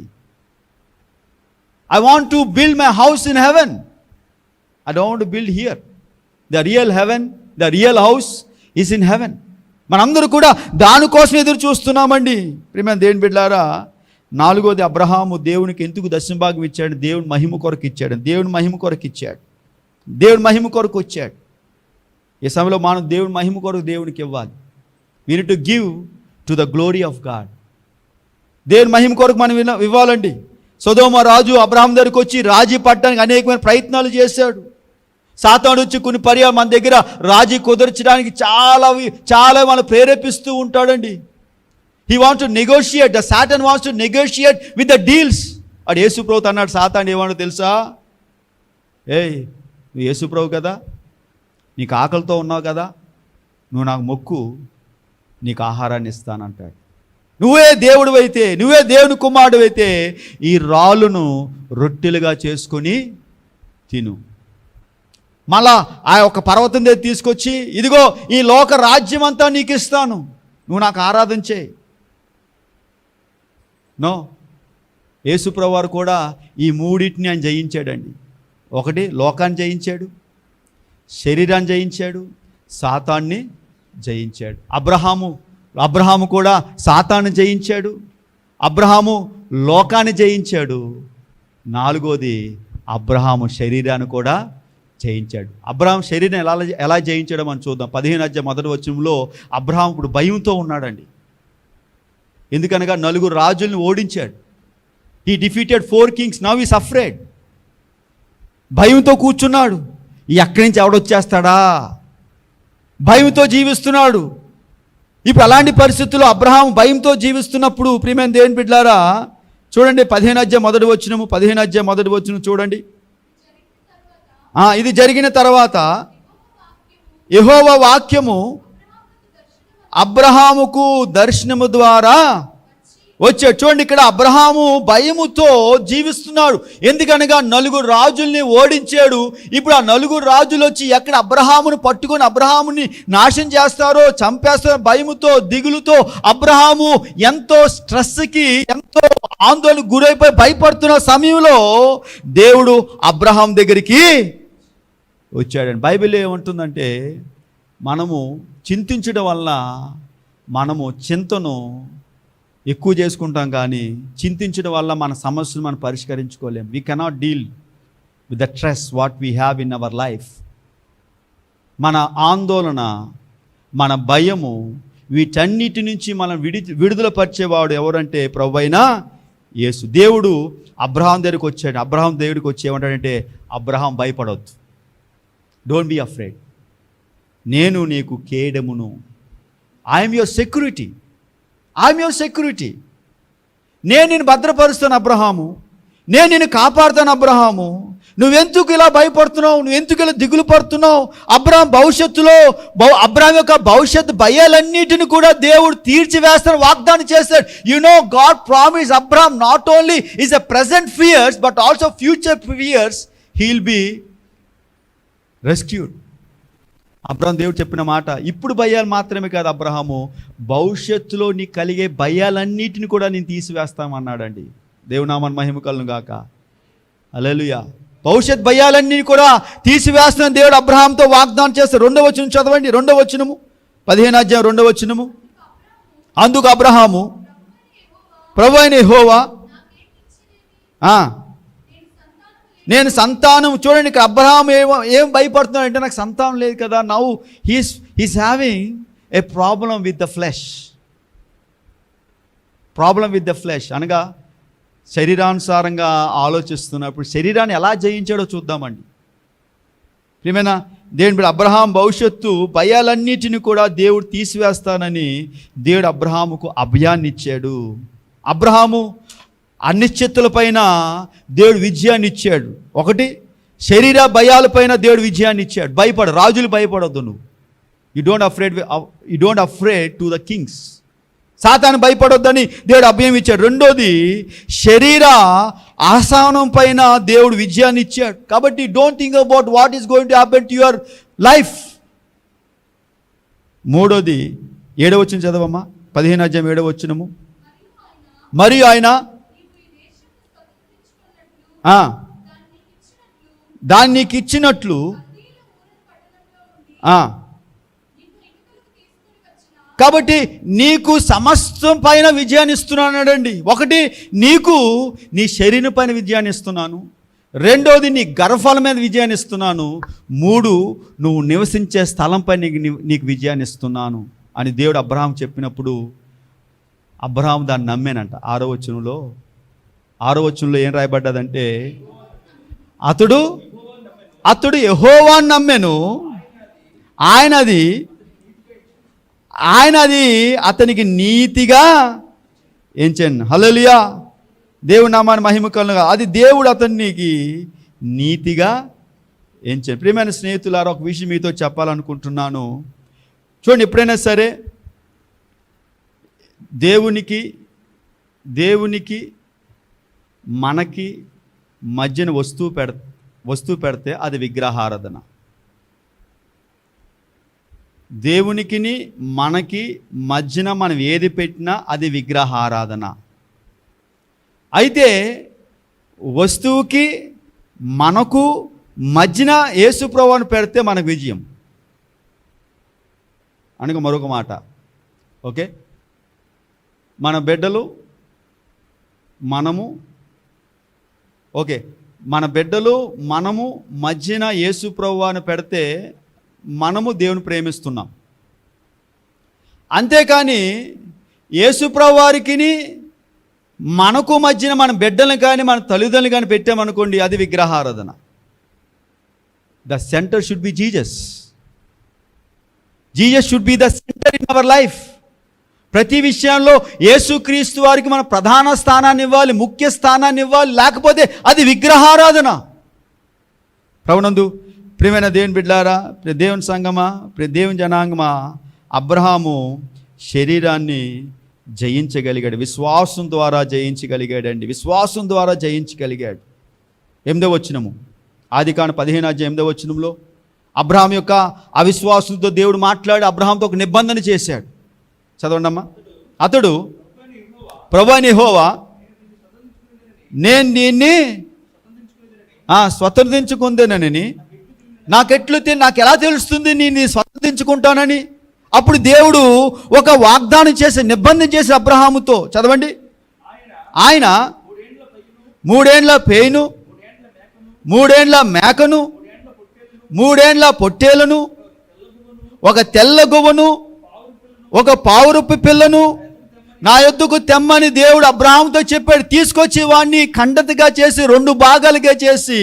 I want to build my house in heaven. I don't want to build here. The real heaven, the real house is in heaven. మనందరూ కూడా దానికోసం ఎదురు చూస్తున్నామండి. ప్రియమైన దేవుని బిడ్డలారా, నాలుగోది, అబ్రహాము దేవునికి ఎందుకు దశమ భాగం ఇచ్చాడు? దేవుని మహిమ కొరకు ఇచ్చాడు. దేవుని మహిమ కొరకు వచ్చాడు. ఈ సమయంలో మనం దేవుని మహిమ కొరకు దేవునికి ఇవ్వాలి. We need to give to the glory of God. దేవుని మహిమ కొరకు మనం ఇవ్వాలండి. సొదొమ రాజు అబ్రహాం దగ్గరికి వచ్చి రాజీ పట్టడానికి అనేకమైన ప్రయత్నాలు చేశాడు. సాతాను వచ్చి కొన్ని పర్యాలు మన దగ్గర రాజీ కుదర్చడానికి చాలా మనం ప్రేరేపిస్తూ ఉంటాడండి. He wants to negotiate. The Satan wants to negotiate with the deals. అటు యేసుప్రభు అన్నాడు, సాతాను ఏమన్నా తెలుసా? నువ్వు యేసుప్రభు కదా, నీకు ఆకలితో ఉన్నావు కదా, నువ్వు నాకు మొక్కు, నీకు ఆహారాన్ని ఇస్తానంటాడు. నువ్వే దేవుడు అయితే, నువ్వే దేవుని కుమారుడు అయితే ఈ రాళ్ళును రొట్టెలుగా చేసుకొని తిను. మళ్ళా ఆ యొక్క పర్వతం దగ్గర తీసుకొచ్చి, ఇదిగో ఈ లోక రాజ్యం అంతా నీకు ఇస్తాను, నువ్వు నాకు ఆరాధన చేయి. యేసుప్రభు వారు కూడా ఈ మూడింటిని ఆయన జయించాడండి. ఒకటి, లోకాన్ని జయించాడు, శరీరాన్ని జయించాడు, సాతాన్ని జయించాడు. అబ్రహాము కూడా సాతాన్ని జయించాడు, అబ్రహాము లోకాన్ని జయించాడు. నాలుగోది, అబ్రహాము శరీరాన్ని కూడా జయించాడు. అబ్రహాం శరీరం ఎలా జయించాడో మనం చూద్దాం. 15వ అధ్యాయం 1వ వచనంలో అబ్రహాం ఇప్పుడు భయంతో ఉన్నాడండి. ఎందుకనగా 4 రాజుల్ని ఓడించాడు. He defeated 4 kings. Now is afraid. భయంతో కూర్చున్నాడు. ఎక్కడి నుంచి ఎవడొచ్చేస్తాడా, భయంతో జీవిస్తున్నాడు. ఇప్పుడు అలాంటి పరిస్థితుల్లో అబ్రహాం భయంతో జీవిస్తున్నప్పుడు, ప్రియమైన దేవుని బిడ్డలారా, చూడండి 15వ అధ్యాయం 1వ వచనము, 15వ అధ్యాయం 1వ వచనం చూడండి. ఇది జరిగిన తర్వాత యెహోవా వాక్యము అబ్రహాముకు దర్శనము ద్వారా వచ్చాడు. చూడండి, ఇక్కడ అబ్రహాము భయముతో జీవిస్తున్నాడు. ఎందుకనగా 4 రాజుల్ని ఓడించాడు. ఇప్పుడు ఆ 4 రాజులు వచ్చి ఎక్కడ అబ్రహామును పట్టుకొని అబ్రహాముని నాశనం చేస్తారో, చంపేస్తారో భయముతో, దిగులుతో అబ్రహాము ఎంతో స్ట్రెస్కి, ఎంతో ఆందోళన గురైపోయి భయపడుతున్న సమయంలో దేవుడు అబ్రహాం దగ్గరికి వచ్చాడండి. బైబిల్ ఏమంటుందంటే, మనము చింతించడం వల్ల మనము చింతను ఎక్కువ చేసుకుంటాం, కానీ చింతించడం వల్ల మన సమస్యను మనం పరిష్కరించుకోలేం. We cannot deal with the stress what we have in our life. మన ఆందోళన, మన భయము, వీటన్నిటి నుంచి మనం విడుదల పరిచేవాడు ఎవరంటే ప్రభువైన యేసు. దేవుడు అబ్రహాం దగ్గరికి వచ్చాడు. అబ్రహాం దేవుడికి వచ్చి ఏమంటాడంటే, అబ్రహాం భయపడవద్దు, డోంట్ బీ అఫ్రేడ్, నేను నీకు కేడమును. I'm your security, I'm your security. నేను నిన్ను భద్రపరుస్తాను అబ్రహాము, నేను నిన్ను కాపాడుతాను అబ్రహాము. నువ్వెందుకు ఇలా భయపడుతున్నావు, నువ్వెందుకు ఇలా దిగులు పడుతున్నావు? అబ్రహాం భవిష్యత్తులో అబ్రహాం యొక్క భవిష్యత్తు భయాలన్నిటిని కూడా దేవుడు తీర్చివేస్తాడు, వాగ్దానం చేస్తాడు. You know, God promise Abraham not only is a present fears but also future fears he will be rescued. Abraham దేవుడు చెప్పిన మాట, ఇప్పుడు భయాలు మాత్రమే కాదు అబ్రహాము, భవిష్యత్తులో నీకు కలిగే భయాలన్నిటిని కూడా నేను తీసివేస్తామన్నాడండి. దేవుని నామమున మహిమ కలుగును గాక. హల్లెలూయా. భవిష్యత్ భయాలన్నీ కూడా తీసివేస్తున్న దేవుడు అబ్రహాంతో వాగ్దానం చేస్తాడు. 2వ వచనం చదవండి, 2వ వచనము, 15వ అధ్యాయం 2వ వచనము. అందుకు అబ్రహాము, ప్రభువైన యెహోవా నేను సంతానం, చూడండి ఇక్కడ అబ్రహాం ఏం భయపడుతున్నాడు అంటే, నాకు సంతానం లేదు కదా. Now he's having a problem with the flesh. Problem with the flesh అనగా శరీరానుసారంగా ఆలోచిస్తున్నప్పుడు శరీరాన్ని ఎలా జయించాడో చూద్దామండి. ప్రియమైన దేవుని బిడ్డ, అబ్రహాం భవిష్యత్తు భయాలన్నిటిని కూడా దేవుడు తీసివేస్తానని దేవుడు అబ్రహాముకు అభయాన్ని ఇచ్చాడు. అబ్రహాము అనిశ్చితులపైన దేవుడు విజయాన్ని ఇచ్చాడు. ఒకటి, శరీర భయాలపైన దేవుడు విజయాన్ని ఇచ్చాడు. భయపడు, రాజులు భయపడొద్దు నువ్వు. You don't afraid to the Kings. సాతాను భయపడొద్దని దేవుడు అభయం ఇచ్చాడు. రెండోది, శరీర ఆసనం పైన దేవుడు విజయాన్ని ఇచ్చాడు. కాబట్టి don't think about what is going to happen to your life. మూడోది, 7వ వచనం చదవమ్మా, 15వ అధ్యాయం 7వ వచనము. మరియు ఆయన దాన్ని నీకు ఇచ్చినట్లు కాబట్టి నీకు సమస్తం పైన విజయాన్ని ఇస్తున్నానండి. ఒకటి, నీకు నీ శరీరం పైన విజయాన్ని ఇస్తున్నాను. రెండోది, నీ గర్భఫలం మీద విజయాన్ని ఇస్తున్నాను. 3, నువ్వు నివసించే స్థలంపై నీకు విజయాన్ని ఇస్తున్నాను అని దేవుడు అబ్రహాం చెప్పినప్పుడు అబ్రహాం దాన్ని నమ్మేనంట. 6వ వచనంలో ఏం రాయబడ్డదంటే, అతడు యెహోవాను నమ్మెను, ఆయన అది అతనికి నీతిగా ఎంచెను. హల్లెలూయా. దేవుని నామాన్ని మహిమ కలుగును. అది దేవుడు అతనికి నీతిగా ఎంచెను. ప్రియమైన స్నేహితులారా, ఒక విషయం మీతో చెప్పాలనుకుంటున్నాను. చూడండి, ఎప్పుడైనా సరే దేవునికి మనకి మధ్యన వస్తువు పెడితే అది విగ్రహారాధన. దేవునికి మనకి మధ్యన మనం ఏది పెట్టినా అది విగ్రహారాధన. అయితే వస్తువుకి మనకు మధ్యన యేసుప్రభువుని పెడితే మనకు విజయం. అనగా మరొక మాట, ఓకే, మన బిడ్డలు మనము మధ్యన యేసుప్రభువుని పెడితే మనము దేవుని ప్రేమిస్తున్నాం. అంతేకాని యేసుప్రభు వారికి మనకు మధ్యన మన బిడ్డలను కానీ మన తల్లిదండ్రులు కానీ పెట్టామనుకోండి, అది విగ్రహారాధన. The centre should be Jesus. Jesus should be the centre in our life. ప్రతి విషయంలో యేసుక్రీస్తు వారికి మన ప్రధాన స్థానాన్ని ఇవ్వాలి, ముఖ్య స్థానాన్ని ఇవ్వాలి. లేకపోతే అది విగ్రహారాధన. ప్రభునందు ప్రియమైన దేవుని బిడ్డలారా, దేవుని సంగమా, దేవుని జనాంగమా, అబ్రహాము శరీరాన్ని జయించగలిగాడు. విశ్వాసం ద్వారా జయించగలిగాడండి. విశ్వాసం ద్వారా జయించగలిగాడు. 8వ వచనము, ఆదికాండం 15వ అధ్యాయం 8వ వచనంలో అబ్రహాం యొక్క అవిశ్వాసంతో దేవుడు మాట్లాడి అబ్రహాంతో ఒక నిబంధన చేశాడు. చదవండి అమ్మా. అతడు, ప్రభువైన యెహోవా, నేను దీన్ని స్వతంత్రించుకుందేనని నాకు ఎలా తెలుస్తుంది నేను స్వతంత్రించుకుంటానని? అప్పుడు దేవుడు ఒక వాగ్దానం చేసి నిబంధన చేసి అబ్రహాముతో, చదవండి, ఆయన 3 ఏండ్ల పేను, 3 ఏండ్ల మేకను, 3 ఏండ్ల పొట్టేలను, ఒక తెల్ల గువ్వను, ఒక పావురపు పిల్లను నా యొద్దకు తెమ్మని దేవుడు అబ్రహాముతో చెప్పాడు. తీసుకొచ్చి వాడిని ఖండతగా చేసి 2 భాగాలుగా చేసి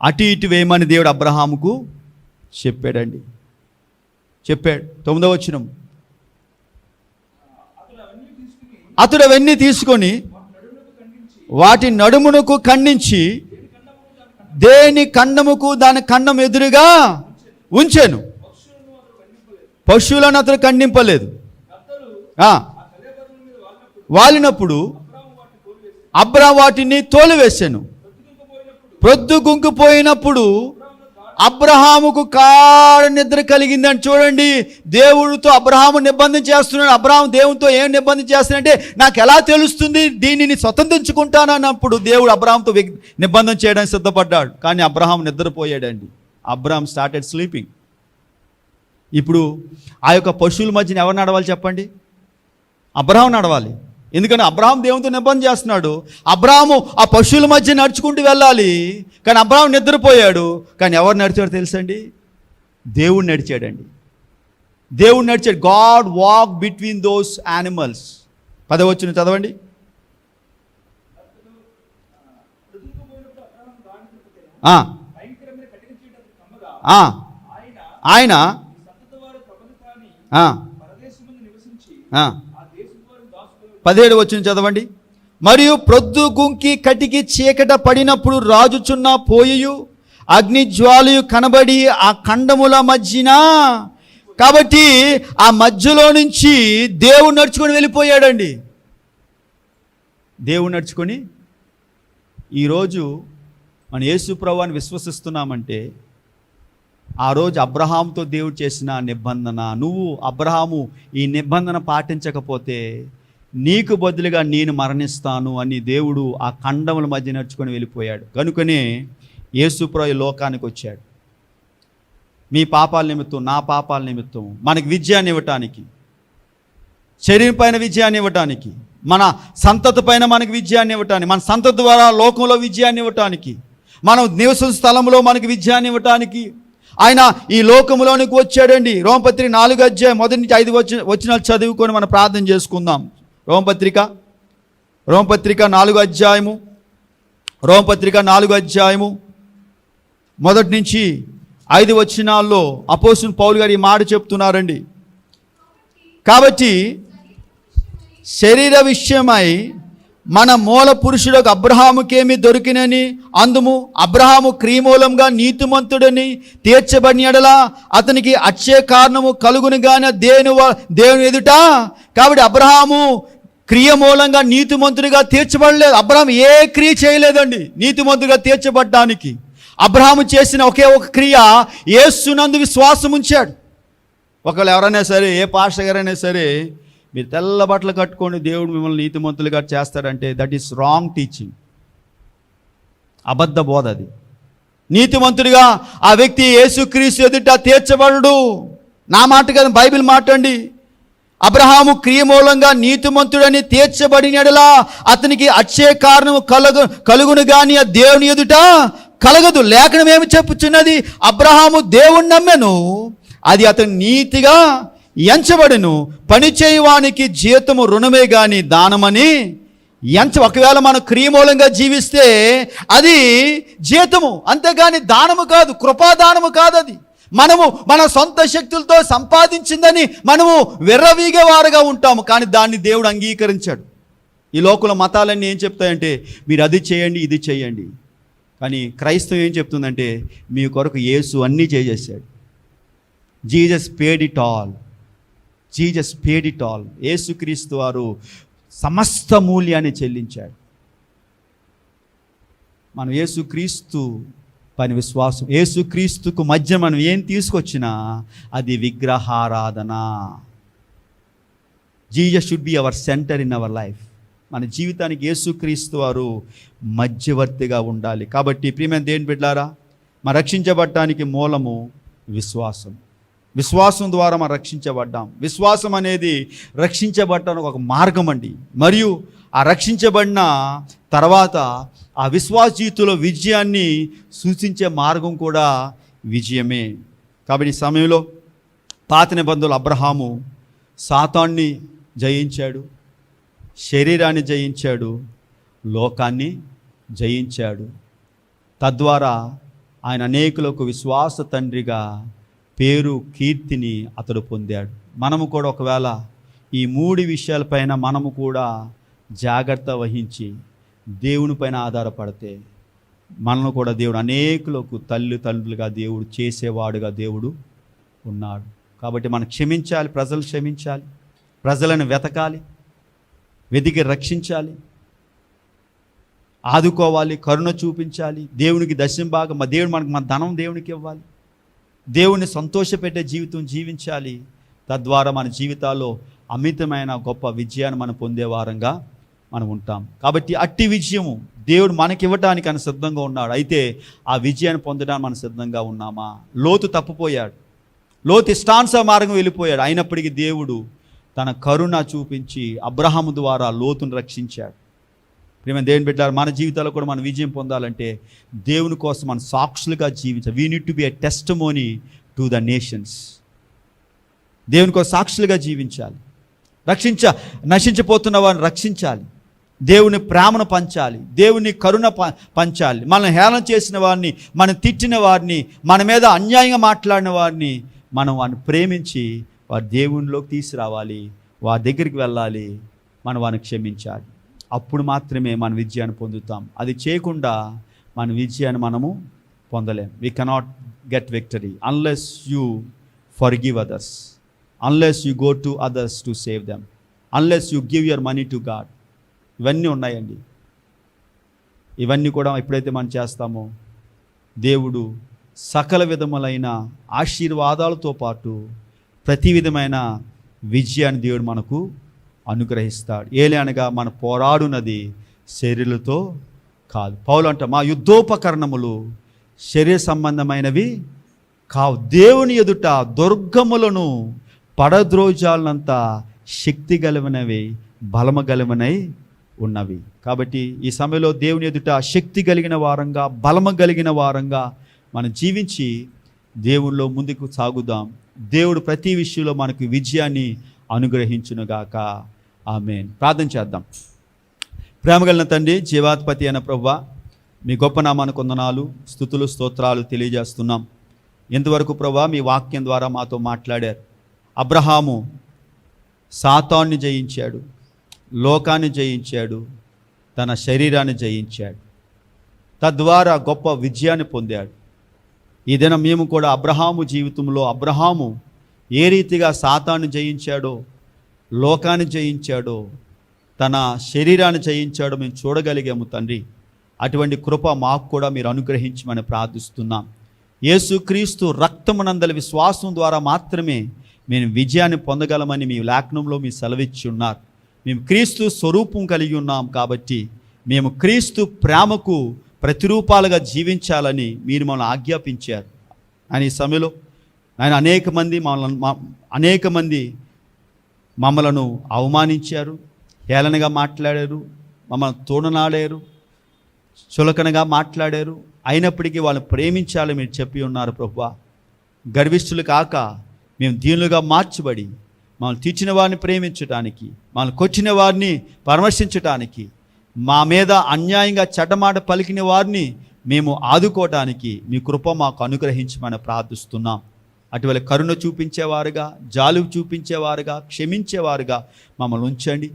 అటు ఇటు వేయమని దేవుడు అబ్రహాముకు చెప్పాడండి. చెప్పాడు. 9వ వచనం, అతడు అవన్నీ తీసుకొని వాటి నడుమునకు ఖండించి దేని ఖండముకు దాని ఖండం ఎదురుగా ఉంచెను. పశువులను అతడు ఖండింపలేదు. వాలినప్పుడు అబ్రాము వాటిని తోలివేశాను. ప్రొద్దు గుంకుపోయినప్పుడు అబ్రహాముకు గాఢ నిద్ర కలిగిందని. చూడండి, దేవుడితో అబ్రహాము నిబంధన చేస్తున్నాడు. అబ్రహాము దేవునితో ఏం నిబంధన చేస్తున్నాడంటే, నాకు ఎలా తెలుస్తుంది దీనిని స్వతంత్రించుకుంటానన్నప్పుడు దేవుడు అబ్రహాముతో నిబంధన చేయడానికి సిద్ధపడ్డాడు. కానీ అబ్రహాము నిద్రపోయాడండి. Abraham started sleeping. ఇప్పుడు ఆ యొక్క పశువుల మధ్యన ఎవరు నడవాలి చెప్పండి? అబ్రహాం నడవాలి. ఎందుకని అబ్రహాం దేవునితో నిబంధన చేస్తున్నాడు. అబ్రహాము ఆ పశువుల మధ్య నడుచుకుంటూ వెళ్ళాలి. కానీ అబ్రహాం నిద్రపోయాడు. కానీ ఎవరు నడిచాడో తెలుసండి? దేవుడు నడిచాడండి. దేవుడు నడిచాడు. God walk between those animals. 10వ వచనం చదవండి. ఆయన 17వ వచనం చదవండి. మరియు ప్రొద్దు గుంకి కటికి చీకట పడినప్పుడు రాజుచున్న పోయు అగ్నిజ్వాలయు కనబడి ఆ ఖండముల మధ్యన, కాబట్టి ఆ మధ్యలో నుంచి దేవుడు నడుచుకొని వెళ్ళిపోయాడండి. దేవుడు నడుచుకొని, ఈరోజు మన యేసు ప్రభువుని విశ్వసిస్తున్నామంటే ఆ రోజు అబ్రహాముతో దేవుడు చేసిన నిబంధన, నువ్వు అబ్రహాము ఈ నిబంధన పాటించకపోతే నీకు బదులుగా నేను మరణిస్తాను అని దేవుడు ఆ ఖండముల మధ్య నడుచుకొని వెళ్ళిపోయాడు. కనుకనే యేసు ప్రభు లోకానికి వచ్చాడు. మీ పాపాల నిమిత్తం, నా పాపాల నిమిత్తం మనకి విజయాన్ని ఇవ్వటానికి, శరీరం పైన విజయాన్ని ఇవ్వటానికి, మన సంతతి పైన మనకి విజయాన్ని ఇవ్వటానికి, మన సంతతి ద్వారా లోకంలో విజయాన్ని ఇవ్వటానికి, మనం నివసం స్థలంలో మనకి విజయాన్ని ఇవ్వటానికి ఆయన ఈ లోకంలోనికి వచ్చాడండి. రోమపత్రిక 4వ అధ్యాయం 1 నుంచి 5 వచనాలు చదువుకొని మనం ప్రార్థన చేసుకుందాం. రోమపత్రిక 4వ అధ్యాయము, రోమపత్రిక 4వ అధ్యాయము 1 నుంచి 5 వచనాల్లో అపోస్తలుడు పౌలు గారు ఈ మాట చెప్తున్నారండి. కాబట్టి శరీర విషయమై మన మూల పురుషుడు అబ్రహాముకేమి దొరికినని అందుము, అబ్రహాము క్రియమూలంగా నీతిమంతుడని తీర్చబడిన యెడల అతనికి అచ్చే కారణము కలుగును గాని దేవుని ఎదుట. కాబట్టి అబ్రహాము క్రియ మూలంగా నీతిమంతుడిగా తీర్చబడలేదు. అబ్రహాం ఏ క్రియ చేయలేదండి నీతిమంతుడిగా తీర్చబడ్డానికి. అబ్రహాము చేసిన ఒకే ఒక క్రియ, యేసునందు విశ్వాసం ఉంచాడు. ఒకవేళ ఎవరైనా సరే, ఏ పాస్టర్ గారైనా సరే, మీరు తెల్ల బట్టలు కట్టుకొని దేవుడు మిమ్మల్ని నీతిమంతులుగా చేస్తాడంటే దట్ ఈస్ రాంగ్ టీచింగ్, అబద్ధ బోధ. అది నీతిమంతుడిగా ఆ వ్యక్తి యేసుక్రీస్తు ఎదుట తీర్చబడడు. నా మాట కాదు, బైబిల్ మాట అండి. అబ్రహాము క్రియ మూలంగా నీతిమంతుడని తీర్చబడిన యెడల అతనికి అచ్చే కారణం కలుగును గాని ఆ దేవుని ఎదుట కలగదు. లేఖనం ఏమి చెప్పుచున్నది? అబ్రహాము దేవుణ్ణి నమ్మెను, అది అతను నీతిగా ఎంచబడును, పని చేయువానికి జీతము రుణమే గాని దానమని ఒకవేళ మనం క్రియమూలంగా జీవిస్తే అది జీతము, అంతేగాని దానము కాదు, కృపాదానము కాదు. అది మనము మన సొంత శక్తులతో సంపాదించిందని మనము విర్రవీగేవారుగా ఉంటాము. కానీ దాన్ని దేవుడు అంగీకరించాడు. ఈ లోకంలో మతాలన్నీ ఏం చెప్తాయంటే మీరు అది చేయండి, ఇది చేయండి. కానీ క్రైస్తవం ఏం చెప్తుందంటే మీ కొరకు యేసు అన్నీ చేసేసాడు. Jesus paid it all. Jesus paid it all. యేసుక్రీస్తు వారు సమస్త మూల్యాన్ని చెల్లించాడు. మనం యేసుక్రీస్తు పని విశ్వాసం, యేసుక్రీస్తుకు మధ్య మనం ఏం తీసుకొచ్చినా అది విగ్రహారాధన. Jesus should be hour centre in our life. మన జీవితానికి యేసుక్రీస్తు వారు మధ్యవర్తిగా ఉండాలి. కాబట్టి ప్రియమైన దేవుని బిడ్డలారా, మన రక్షించబడటానికి మూలము విశ్వాసం. విశ్వాసం ద్వారా మనం రక్షించబడ్డాం. విశ్వాసం అనేది రక్షించబడటానికి ఒక మార్గం అండి. మరియు ఆ రక్షించబడిన తర్వాత ఆ విశ్వాస జీవితంలో విజయాన్ని సూచించే మార్గం కూడా విజయమే. కాబట్టి ఈ సమయంలో పాత నిబంధనలు అబ్రహాము సాతాన్ని జయించాడు, శరీరాన్ని జయించాడు, లోకాన్ని జయించాడు. తద్వారా ఆయన అనేకులకు విశ్వాస తండ్రిగా పేరు కీర్తిని అతడు పొందాడు. మనము కూడా ఒకవేళ ఈ 3 విషయాలపైన మనము కూడా జాగ్రత్త వహించి దేవుని పైన ఆధారపడితే మనను కూడా దేవుడు అనేకులకు తల్లిదండ్రులుగా దేవుడు చేసేవాడుగా దేవుడు ఉన్నాడు. కాబట్టి మనం క్షమించాలి, ప్రజలు క్షమించాలి, ప్రజలను వెతకాలి, వెతికి రక్షించాలి, ఆదుకోవాలి, కరుణ చూపించాలి, దేవునికి దశమ భాగం దేవుడు మన ధనం దేవునికి ఇవ్వాలి, దేవుని సంతోషపెట్టే జీవితం జీవించాలి. తద్వారా మన జీవితాల్లో అమితమైన గొప్ప విజయాన్ని మనం పొందే వారంగా మనం ఉంటాం. కాబట్టి అట్టి విజయము దేవుడు మనకి ఇవ్వటానికి ఆయన సిద్ధంగా ఉన్నాడు. అయితే ఆ విజయాన్ని పొందడానికి మనం సిద్ధంగా ఉన్నామా? లోతు తప్పిపోయాడు, లోతు ఇష్టానుసార మార్గం వెళ్ళిపోయాడు. అయినప్పటికీ దేవుడు తన కరుణ చూపించి అబ్రహాము ద్వారా లోతును రక్షించాడు. ప్రియమైన దేవుని బిడ్డలారా, మన జీవితాల్లో కూడా మనం విజయం పొందాలంటే దేవుని కోసం మనం సాక్షులుగా జీవించాలి. We need to be a testimony to the nations. దేవుని కోసం సాక్షులుగా జీవించాలి, నశించిపోతున్న వారిని రక్షించాలి, దేవుని ప్రేమను పంచాలి, దేవుని కరుణ పంచాలి. మనం హేళన చేసిన వారిని, మనం తిట్టిన వారిని, మన మీద అన్యాయంగా మాట్లాడిన వారిని మనం వారిని ప్రేమించి వారి దేవునిలోకి తీసుకురావాలి, వారి దగ్గరికి వెళ్ళాలి, మనం వారిని క్షమించాలి. అప్పుడు మాత్రమే మన విజయాన్ని పొందుతాం. అది చేయకుండా మన విజయాన్ని మనము పొందలేం. We cannot get victory unless you forgive others, unless you go to others to save them, unless you give your money to God. ఇవన్నీ ఉన్నాయండి. ఇవన్నీ కూడా ఎప్పుడైతే మనం చేస్తామో దేవుడు సకల విధములైన ఆశీర్వాదాలతో పాటు ప్రతి విధమైన విజయాన్ని దేవుడు మనకు అనుగ్రహిస్తాడు. ఏలనగా మన పోరాడునది శరీరులతో కాదు. పౌలు అంట, మా యుద్ధోపకరణములు శరీర సంబంధమైనవి కావు, దేవుని ఎదుట దుర్గములను పడద్రోజాలనంత శక్తి కలిగినవి, బలము కలిగినై ఉన్నవి. కాబట్టి ఈ సమయంలో దేవుని ఎదుట శక్తి కలిగిన వారంగా, బలము కలిగిన వారంగా మనం జీవించి దేవునిలో ముందుకు సాగుదాం. దేవుడు ప్రతి విషయంలో మనకు విజయాన్ని అనుగ్రహించునుగాక. ఆమేన్. ప్రార్థన చేద్దాం. ప్రేమగలిగిన తండ్రి, జీవాధిపతి అయిన ప్రభువా, మీ గొప్ప నామానికి వందనాలు, స్తుతులు, స్తోత్రాలు తెలియజేస్తున్నాం. ఇంతవరకు ప్రభువా మీ వాక్యం ద్వారా మాతో మాట్లాడారు. అబ్రహాము సాతాన్ని జయించాడు, లోకాన్ని జయించాడు, తన శరీరాన్ని జయించాడు, తద్వారా గొప్ప విజయాన్ని పొందాడు. ఈ దినం మేము కూడా అబ్రహాము జీవితంలో అబ్రహాము ఏ రీతిగా సాతాన్ని జయించాడో, లోకాన్ని జయించాడో, తన శరీరాన్ని జయించాడో మేము చూడగలిగాము తండ్రి. అటువంటి కృప మాకు కూడా మీరు అనుగ్రహించమని ప్రార్థిస్తున్నాం. యేసుక్రీస్తు రక్తమునందలి విశ్వాసం ద్వారా మాత్రమే మేము విజయాన్ని పొందగలమని మీ లేఖనంలో మీ సెలవిచ్చి ఉన్నారు. మేము క్రీస్తు స్వరూపం కలిగి ఉన్నాం కాబట్టి మేము క్రీస్తు ప్రేమకు ప్రతిరూపాలుగా జీవించాలని మీరు మనల్ని ఆజ్ఞాపించారు. అని ఈ సమయంలో ఆయన అనేక మంది మమ్మలను అవమానించారు, హేళనగా మాట్లాడారు, మమ్మల్ని తోడనాడారు, చులకనగా మాట్లాడారు. అయినప్పటికీ వాళ్ళని ప్రేమించాలని మీరు చెప్పి ఉన్నారు ప్రభువా. గర్విష్ఠులు కాక మేము దీనులుగా మార్చబడి మమ్మల్ని తీర్చిన వారిని ప్రేమించడానికి, మమ్మల్ని కొచ్చిన వారిని పరామర్శించడానికి, మా మీద అన్యాయంగా చెడ్డమాట పలికిన వారిని మేము ఆదుకోవటానికి మీ కృప మాకు అనుగ్రహించమని ప్రార్థిస్తున్నాం. అటువంటి కరుణ చూపించేవారుగా, జాలువు చూపించేవారుగా, క్షమించేవారుగా మమ్మల్ని ఉంచండి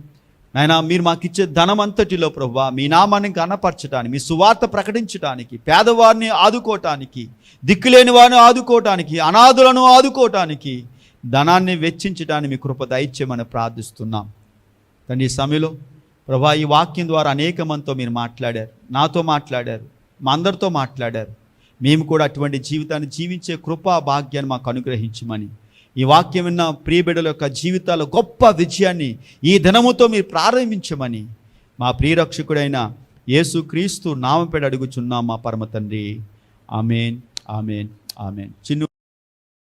నాయనా. మీరు మాకు ఇచ్చే ధనం అంతటిలో ప్రభువా మీ నామాన్ని గణపరచడానికి, మీ సువార్త ప్రకటించడానికి, పేదవారిని ఆదుకోవటానికి, దిక్కులేని వారిని ఆదుకోవటానికి, అనాథులను ఆదుకోవటానికి ధనాన్ని వెచ్చించడానికి మీ కృప దయచేయమని ప్రార్థిస్తున్నాం. కానీ ఈ సమయంలో ప్రభువా ఈ వాక్యం ద్వారా అనేక మందితో మీరు మాట్లాడారు, నాతో మాట్లాడారు, మా అందరితో మాట్లాడారు. మేము కూడా అటువంటి జీవితాన్ని జీవించే కృపా భాగ్యాన్ని మాకు అనుగ్రహించమని, ఈ వాక్యం విన్న ప్రియబిడ్డల యొక్క జీవితాల్లో గొప్ప విజయాన్ని ఈ దినముతో మీరు ప్రారంభించమని మా ప్రియరక్షకుడైన యేసుక్రీస్తు నామం పేర అడుగుచున్నాం మా పరమ తండ్రి. ఆమేన్, ఆమేన్, ఆమేన్. చిన్న